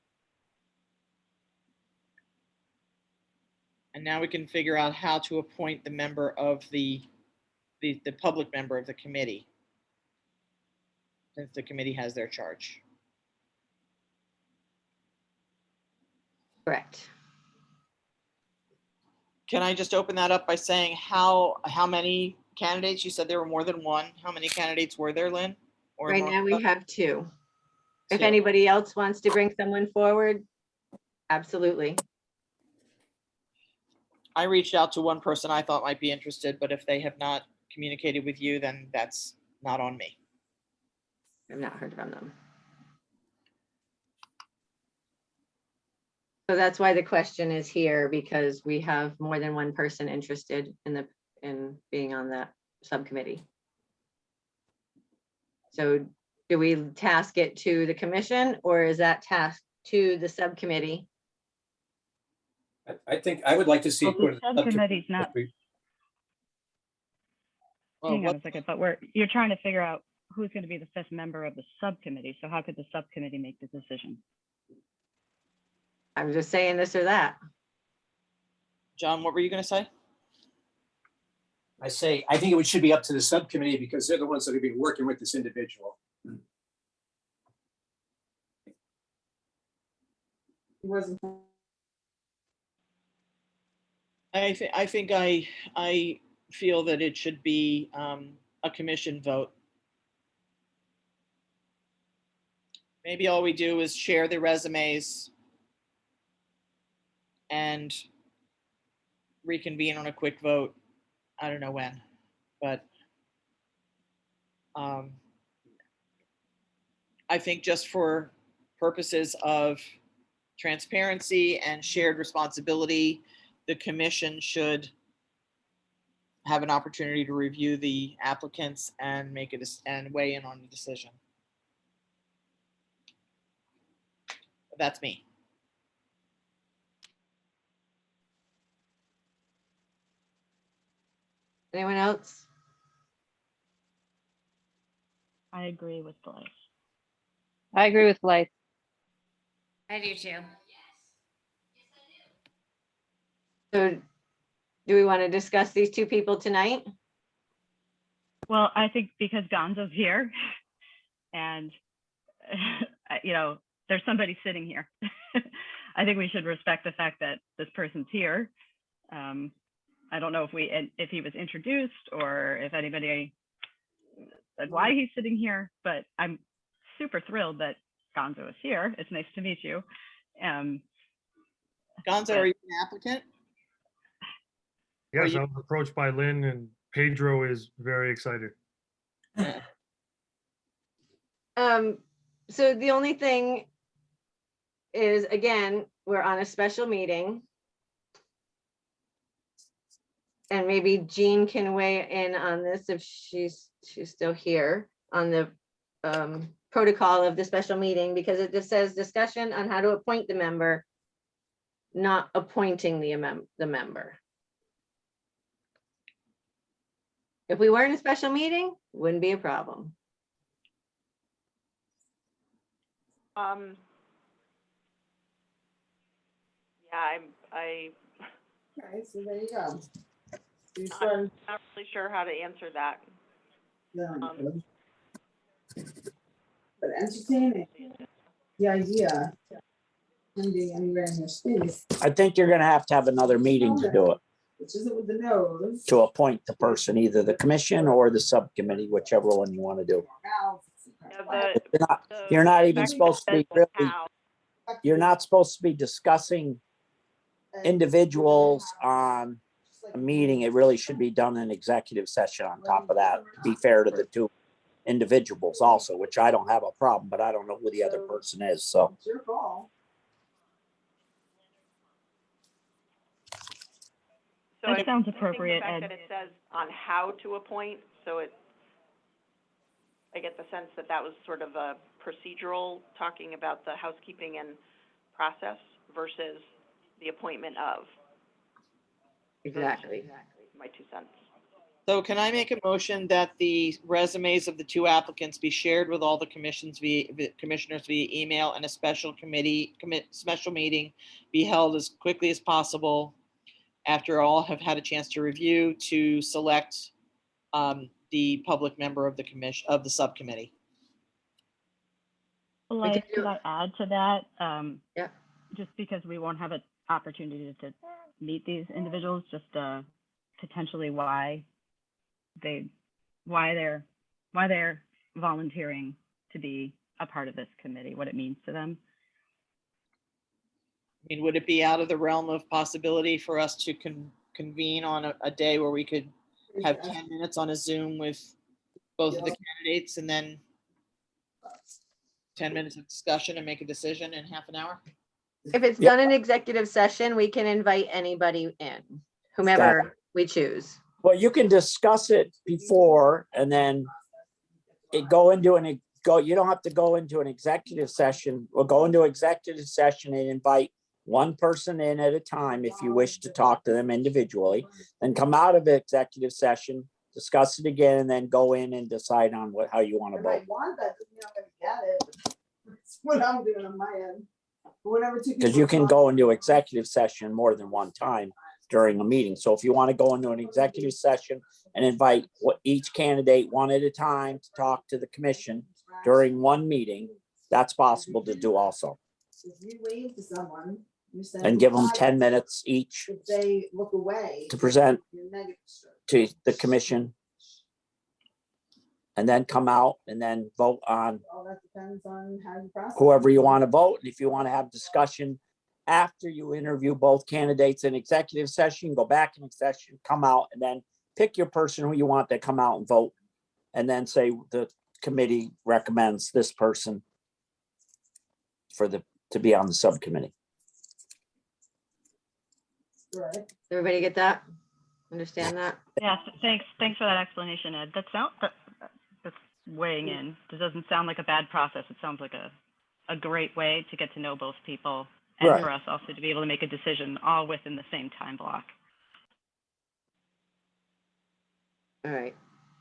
And now we can figure out how to appoint the member of the public member of the committee, since the committee has their charge. Correct. Can I just open that up by saying how many candidates? You said there were more than one. How many candidates were there, Lynn? Or Right more? now we have two. If Two. anybody else wants to bring someone forward, absolutely. I reached out to one person I thought might be interested, but if they have not communicated with you, then that's not on me. I've not heard from them. So that's why the question is here, because we have more than one person interested in being on that subcommittee. So do we task it to the commission, or is that tasked to the subcommittee? I think I would like to see. Well, it go the to the subcommittee's not- Well, Hang on what- a second, but you're trying to figure out who's going to be the fifth member of the subcommittee. So how could the subcommittee make the decision? I'm just saying this or that. John, what were you going to say? I say, I think it should be up to the subcommittee because they're the ones that are going to be working with this individual. I think I feel that it should be a commission vote. Maybe all we do is share the resumes and reconvene on a quick vote. I don't know when, but I think just for purposes of transparency and shared responsibility, the commission should have an opportunity to review the applicants and make it and weigh in on the decision. That's me. Anyone else? I agree with Blythe. I agree with Blythe. I do too. So do we want to discuss these two people tonight? Well, I think because Gonzo's here and, there's somebody sitting here. I think we should respect the fact that this person's here. I don't know if he was introduced or if anybody said why he's sitting here, but I'm super thrilled that Gonzo is here. It's nice to meet you. Gonzo, are you an applicant? Yes, you- I was approached by Lynn and Pedro is very excited. So the only thing is, again, we're on a special meeting. And maybe Jean can weigh in on this if she's still here on the protocol of the special meeting, because it just says discussion on how to appoint the member, not appointing the member. If we were in a special meeting, wouldn't be a problem. Yeah, Okay, so there you go. I'm not really sure how to answer that. But entertaining, the idea of being anywhere in your space. I think you're gonna have to have another meeting to do it. which isn't with the nose. to appoint the person, either the commission or the subcommittee, whichever one you want to do. Yeah, You're not even fact supposed to be says really, how. you're not supposed to be discussing individuals on a meeting. It really should be done in executive session on top of that, to be fair to the two individuals also, which I don't have a problem, but I don't know who the other person is, so. It's your call. So That I sounds think appropriate, The fact Ed. that it says on how to appoint, so I get the sense that that was sort of a procedural, talking about the housekeeping and process versus the appointment of. Exactly. My 2 cents. So can I make a motion that the resumes of the two applicants be shared with all the commissioners via email, and a special special meeting be held as quickly as possible after all have had a chance to review, to select the public member of the commission, of the subcommittee? Blythe, do could I add to that? Yeah. Just because we won't have an opportunity to meet these individuals, just potentially why they're volunteering to be a part of this committee, what it means to them. I mean, would it be out of the realm of possibility for us to convene on a day where we could have 10 minutes on a Zoom with both of the candidates, and then 10 minutes of discussion and make a decision in half an hour? If it's done in executive session, we can invite anybody in, whomever we choose. Well, you can discuss it before and then you don't have to go into an executive session. We'll go into executive session and invite one person in at a time if you wish to talk to them individually, then come out of the executive session, discuss it again, and then go in and decide on how you want to If I vote. want that, then you're not gonna get it. That's what I'm doing on my end. Whenever two Because people you can talk- go into executive session more than one time during a meeting. So if you want to go into an executive session and invite each candidate one at a time to talk to the commission during one meeting, that's possible to do also. If you wave to someone, you send. And give them five. 10 minutes each If they look away. to present you're negative strike. to the commission. And then come out and then vote on All that depends on how you process. whoever you want to vote. And if you want to have discussion after you interview both candidates in executive session, go back in session, come out, and then pick your person who you want to come out and vote. And then say the committee recommends this person to be on the subcommittee. Right. Everybody get that? Understand that? Yeah, thanks for that explanation, Ed. That's weighing in. It doesn't sound like a bad process. It sounds like a great way to get to know both people, and Right. for us also to be able to make a decision all within the same time block. All right.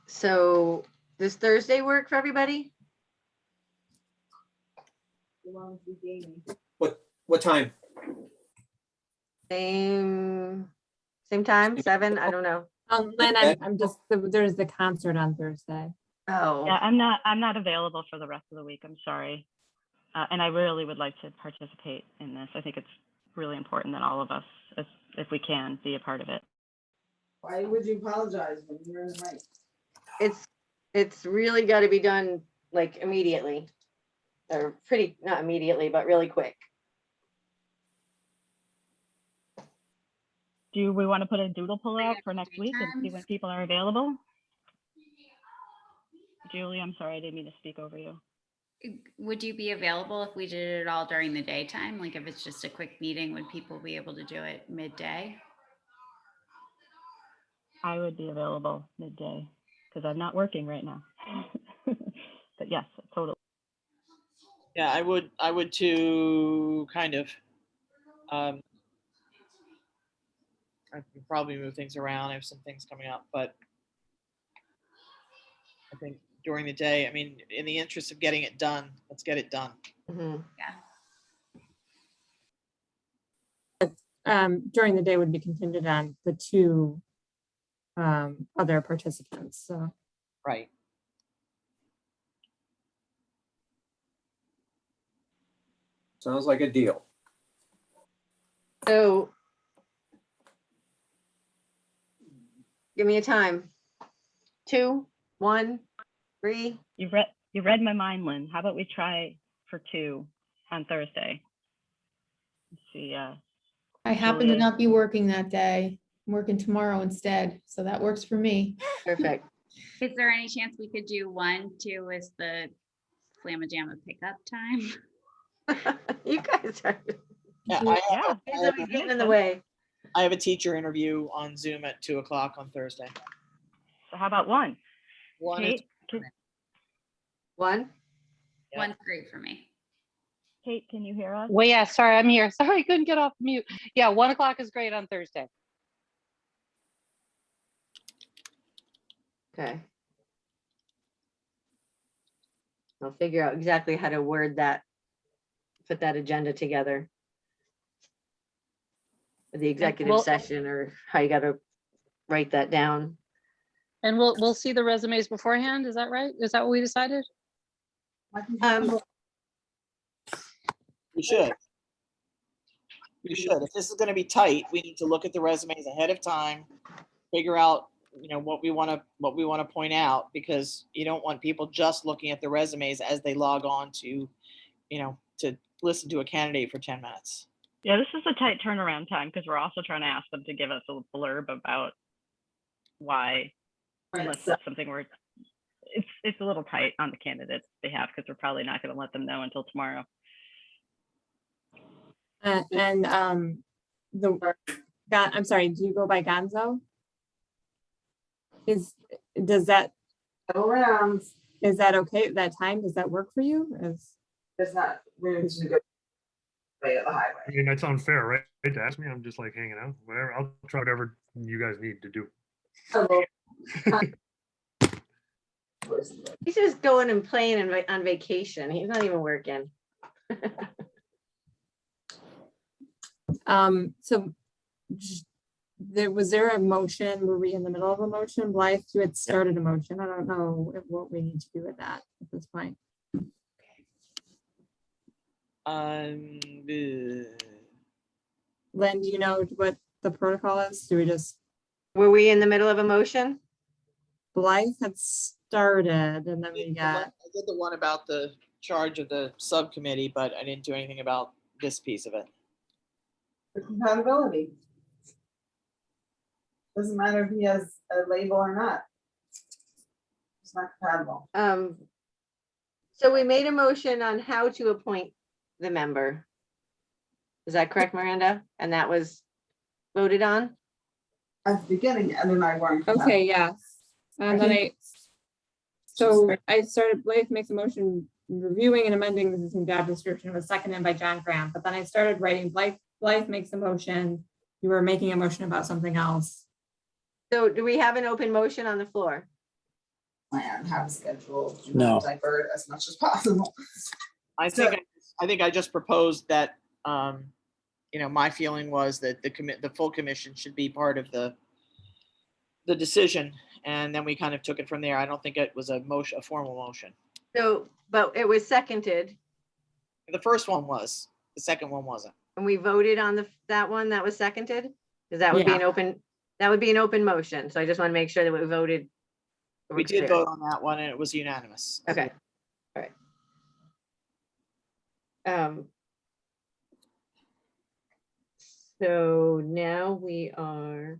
So does Thursday work for everybody? As long as we gain. What time? Same time, 7? I don't know. Lynn, I'm just, there's the concert on Thursday. Oh, Yeah, I'm not available for the rest of the week. I'm sorry. And I really would like to participate in this. I think it's really important that all of us, if we can, be a part of it. Why would you apologize when you're in the right? it's really got to be done like immediately. Or not immediately, but really quick. Do we want to put a doodle pull out for next week and see when people are available? Julie, I'm sorry, I didn't mean to speak over you. Would you be available if we did it all during the daytime? Like if it's just a quick meeting, would people be able to do it midday? I would be available midday because I'm not working right now. But yes, totally. Yeah, I would too, kind of. I could probably move things around. I have some things coming up, but I think during the day, I mean, in the interest of getting it done, let's get it done. Mhm. During the day would be contingent on the two other participants, so. Right. Sounds like a deal. So Give me a time. 2, 1, 3. You read my mind, Lynn. How about we try for 2 on Thursday? Let's see, I happen to Julia. not be working that day. I'm working tomorrow instead, so that works for me. Perfect. Is there any chance we could do 1, 2 is the Flamma Jamma pickup time? You guys are, Yeah, Yeah. he's always getting in the way. I have a teacher interview on Zoom at 2 o'clock on Thursday. So how about 1? One is, Kate, 1. Yeah. 1's great for me. Kate, can you hear us? Well, yeah, sorry, I'm here. Sorry, I couldn't get off mute. Yeah, 1 o'clock is great on Thursday. Okay. I'll figure out exactly how to word that, put that agenda together. The executive well- session, or how you gotta write that down. And we'll see the resumes beforehand. Is that right? Is that what we decided? we should. We should. If this is gonna be tight, we need to look at the resumes ahead of time, figure out, what we wanna point out, because you don't want people just looking at the resumes as they log on to, to listen to a candidate for 10 minutes. Yeah, this is a tight turnaround time because we're also trying to ask them to give us a blurb about why, unless it's something where it's a little tight on the candidates' behalf because we're probably not going to let them know until tomorrow. I'm sorry, do you go by Gonzo? Does that, Go around. is that okay, that time, does that work for you? There's not room to go way of the I highway. mean, that's unfair, right? To ask me, I'm just like hanging out, whatever. I'll try whatever you guys need to do. He's just going and playing on vacation. He's not even working. So was there a motion? Were we in the middle of a motion? Blythe, you had started a motion. I don't know what we need to do with that at this point. Um, Len, do you know what the protocol is? Do we just, Were we in the middle of a motion? Blythe had started and then we got, I did the one about the charge of the subcommittee, but I didn't do anything about this piece of it. The compatibility. Doesn't matter if he has a label or not. It's not compatible. So we made a motion on how to appoint the member. Is that correct, Miranda? And that was voted on? At the beginning, Ed and I weren't. okay, yes. And then I started, Blythe makes a motion reviewing and amending the existing job description. It was seconded by John Graham, but then I started writing, Blythe makes a motion. You were making a motion about something else. So do we have an open motion on the floor? Plan, have a schedule. do No. not divert as much as possible. I think I just proposed that, my feeling was that the full commission should be part of the decision, and then we kind of took it from there. I don't think it was a formal motion. So, but it was seconded The first one was, the second one wasn't. and we voted on that one that was seconded? Because that would be an open motion. So I just want to make sure that we voted. We did vote on that one and it was unanimous. Okay, all right. So now we are,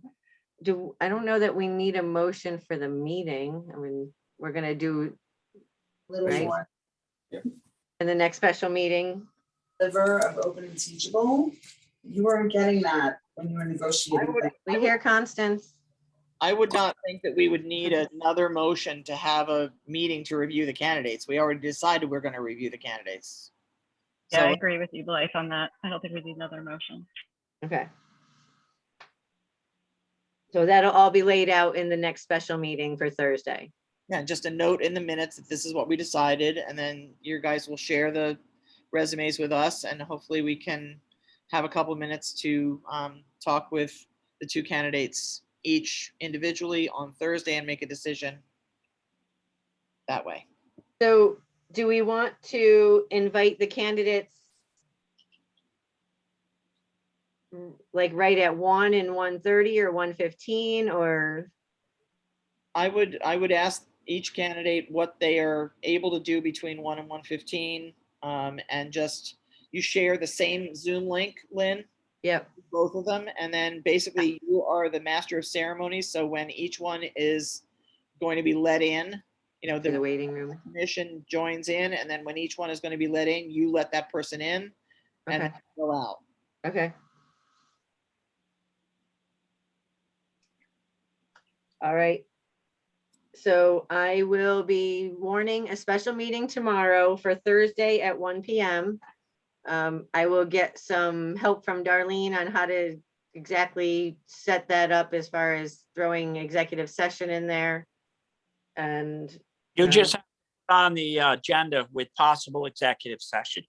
I don't know that we need a motion for the meeting. I mean, we're gonna do Little Right. more. in the next special meeting. Sliver of open and teachable. You weren't getting that when you were negotiating. We hear Constance. I would not think that we would need another motion to have a meeting to review the candidates. We already decided we're going to review the candidates. Yeah, So I agree with you, Blythe, on that. I don't think we need another motion. Okay. So that'll all be laid out in the next special meeting for Thursday. yeah, just a note in the minutes that this is what we decided, and then your guys will share the resumes with us, and hopefully we can have a couple minutes to talk with the two candidates each individually on Thursday and make a decision that way. So do we want to invite the candidates like right at 1 and 1:30 or 1:15 or? I would ask each candidate what they are able to do between 1 and 1:15. And just, you share the same Zoom link, Lynn, Yep. both of them. And then basically you are the master of ceremonies. So when each one is going to be let in, you know, To the the waiting room. commission joins in, and then when each one is going to be let in, you let that person in and Okay. go out. Okay. All right. So I will be warning a special meeting tomorrow for Thursday at 1 PM. I will get some help from Darlene on how to exactly set that up as far as throwing executive session in there. And You just have to put on the agenda with possible executive session.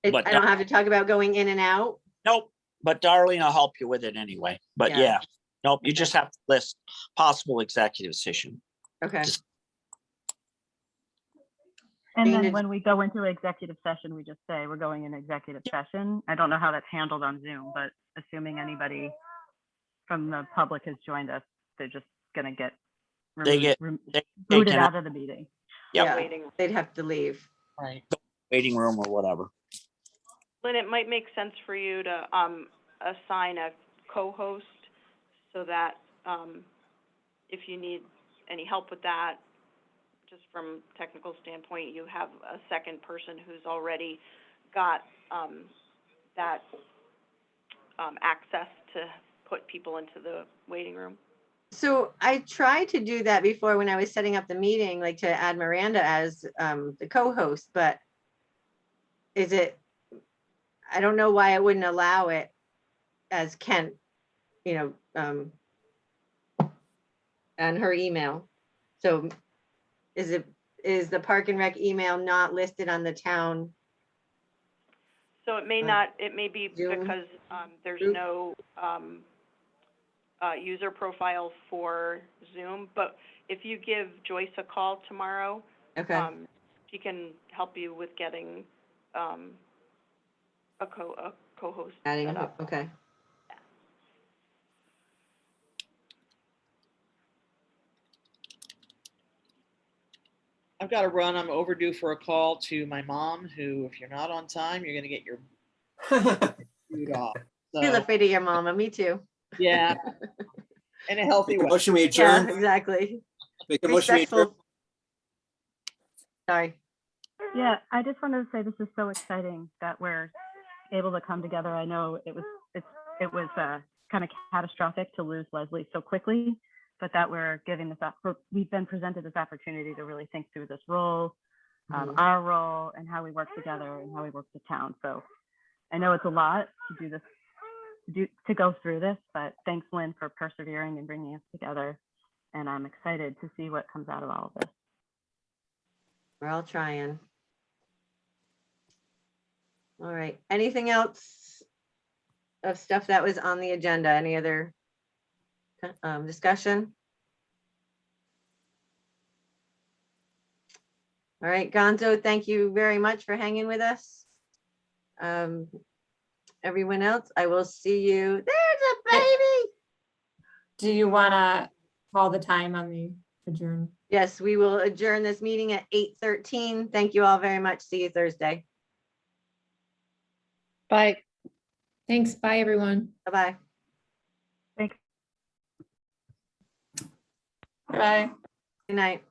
But I don't have to talk about going in and out. Nope, but Darlene will help you with it anyway. But Yeah. yeah, nope, you Okay. just have to list possible executive session. Okay. Just- And Dana, then when we go into executive session, we just say we're going in executive session. I don't know how that's handled on Zoom, but assuming anybody from the public has joined us, they're just gonna get They get they booted taken out of the meeting. Yep. Yeah, Waiting. they'd have to leave. Right. waiting room or whatever. Lynn, it might make sense for you to assign a co-host so that if you need any help with that, just from technical standpoint, you have a second person who's already got that access to put people into the waiting room. So I tried to do that before when I was setting up the meeting, like to add Miranda as the co-host, but is it, I don't know why I wouldn't allow it as Kent, you know, on her email. So is the Park and Rec email not listed on the town? So it may not, it may be Zoom because there's group? no user profile for Zoom, but if you give Joyce a call tomorrow, Okay, she can help you with getting a co-host adding, set up. okay. I've got to run. I'm overdue for a call to my mom, who, if you're not on time, you're going to get your food off. Feel So, afraid of your mama, me too. yeah, in a healthy Make a way. motion, we Yeah, adjourn. exactly. Make a motion, we adjourn. Respectful. Sorry. Yeah, I just wanted to say this is so exciting that we're able to come together. I know it was kind of catastrophic to lose Leslie so quickly, but that we're giving this up. We've been presented this opportunity to really think through this role, our role, and how we work together and how we work with town. So I know it's a lot to do this, to go through this, but thanks, Lynn, for persevering and bringing us together. And I'm excited to see what comes out of all of this. We're all trying. All right, anything else of stuff that was on the agenda? Any other discussion? All right, Gonzo, thank you very much for hanging with us. Everyone else, I will see you. There's a baby. Do you want to call the time on the adjourn? Yes, we will adjourn this meeting at 8:13. Thank you all very much. See you Thursday. Bye. Thanks. Bye, everyone. Bye-bye. Thanks. Bye. Good night.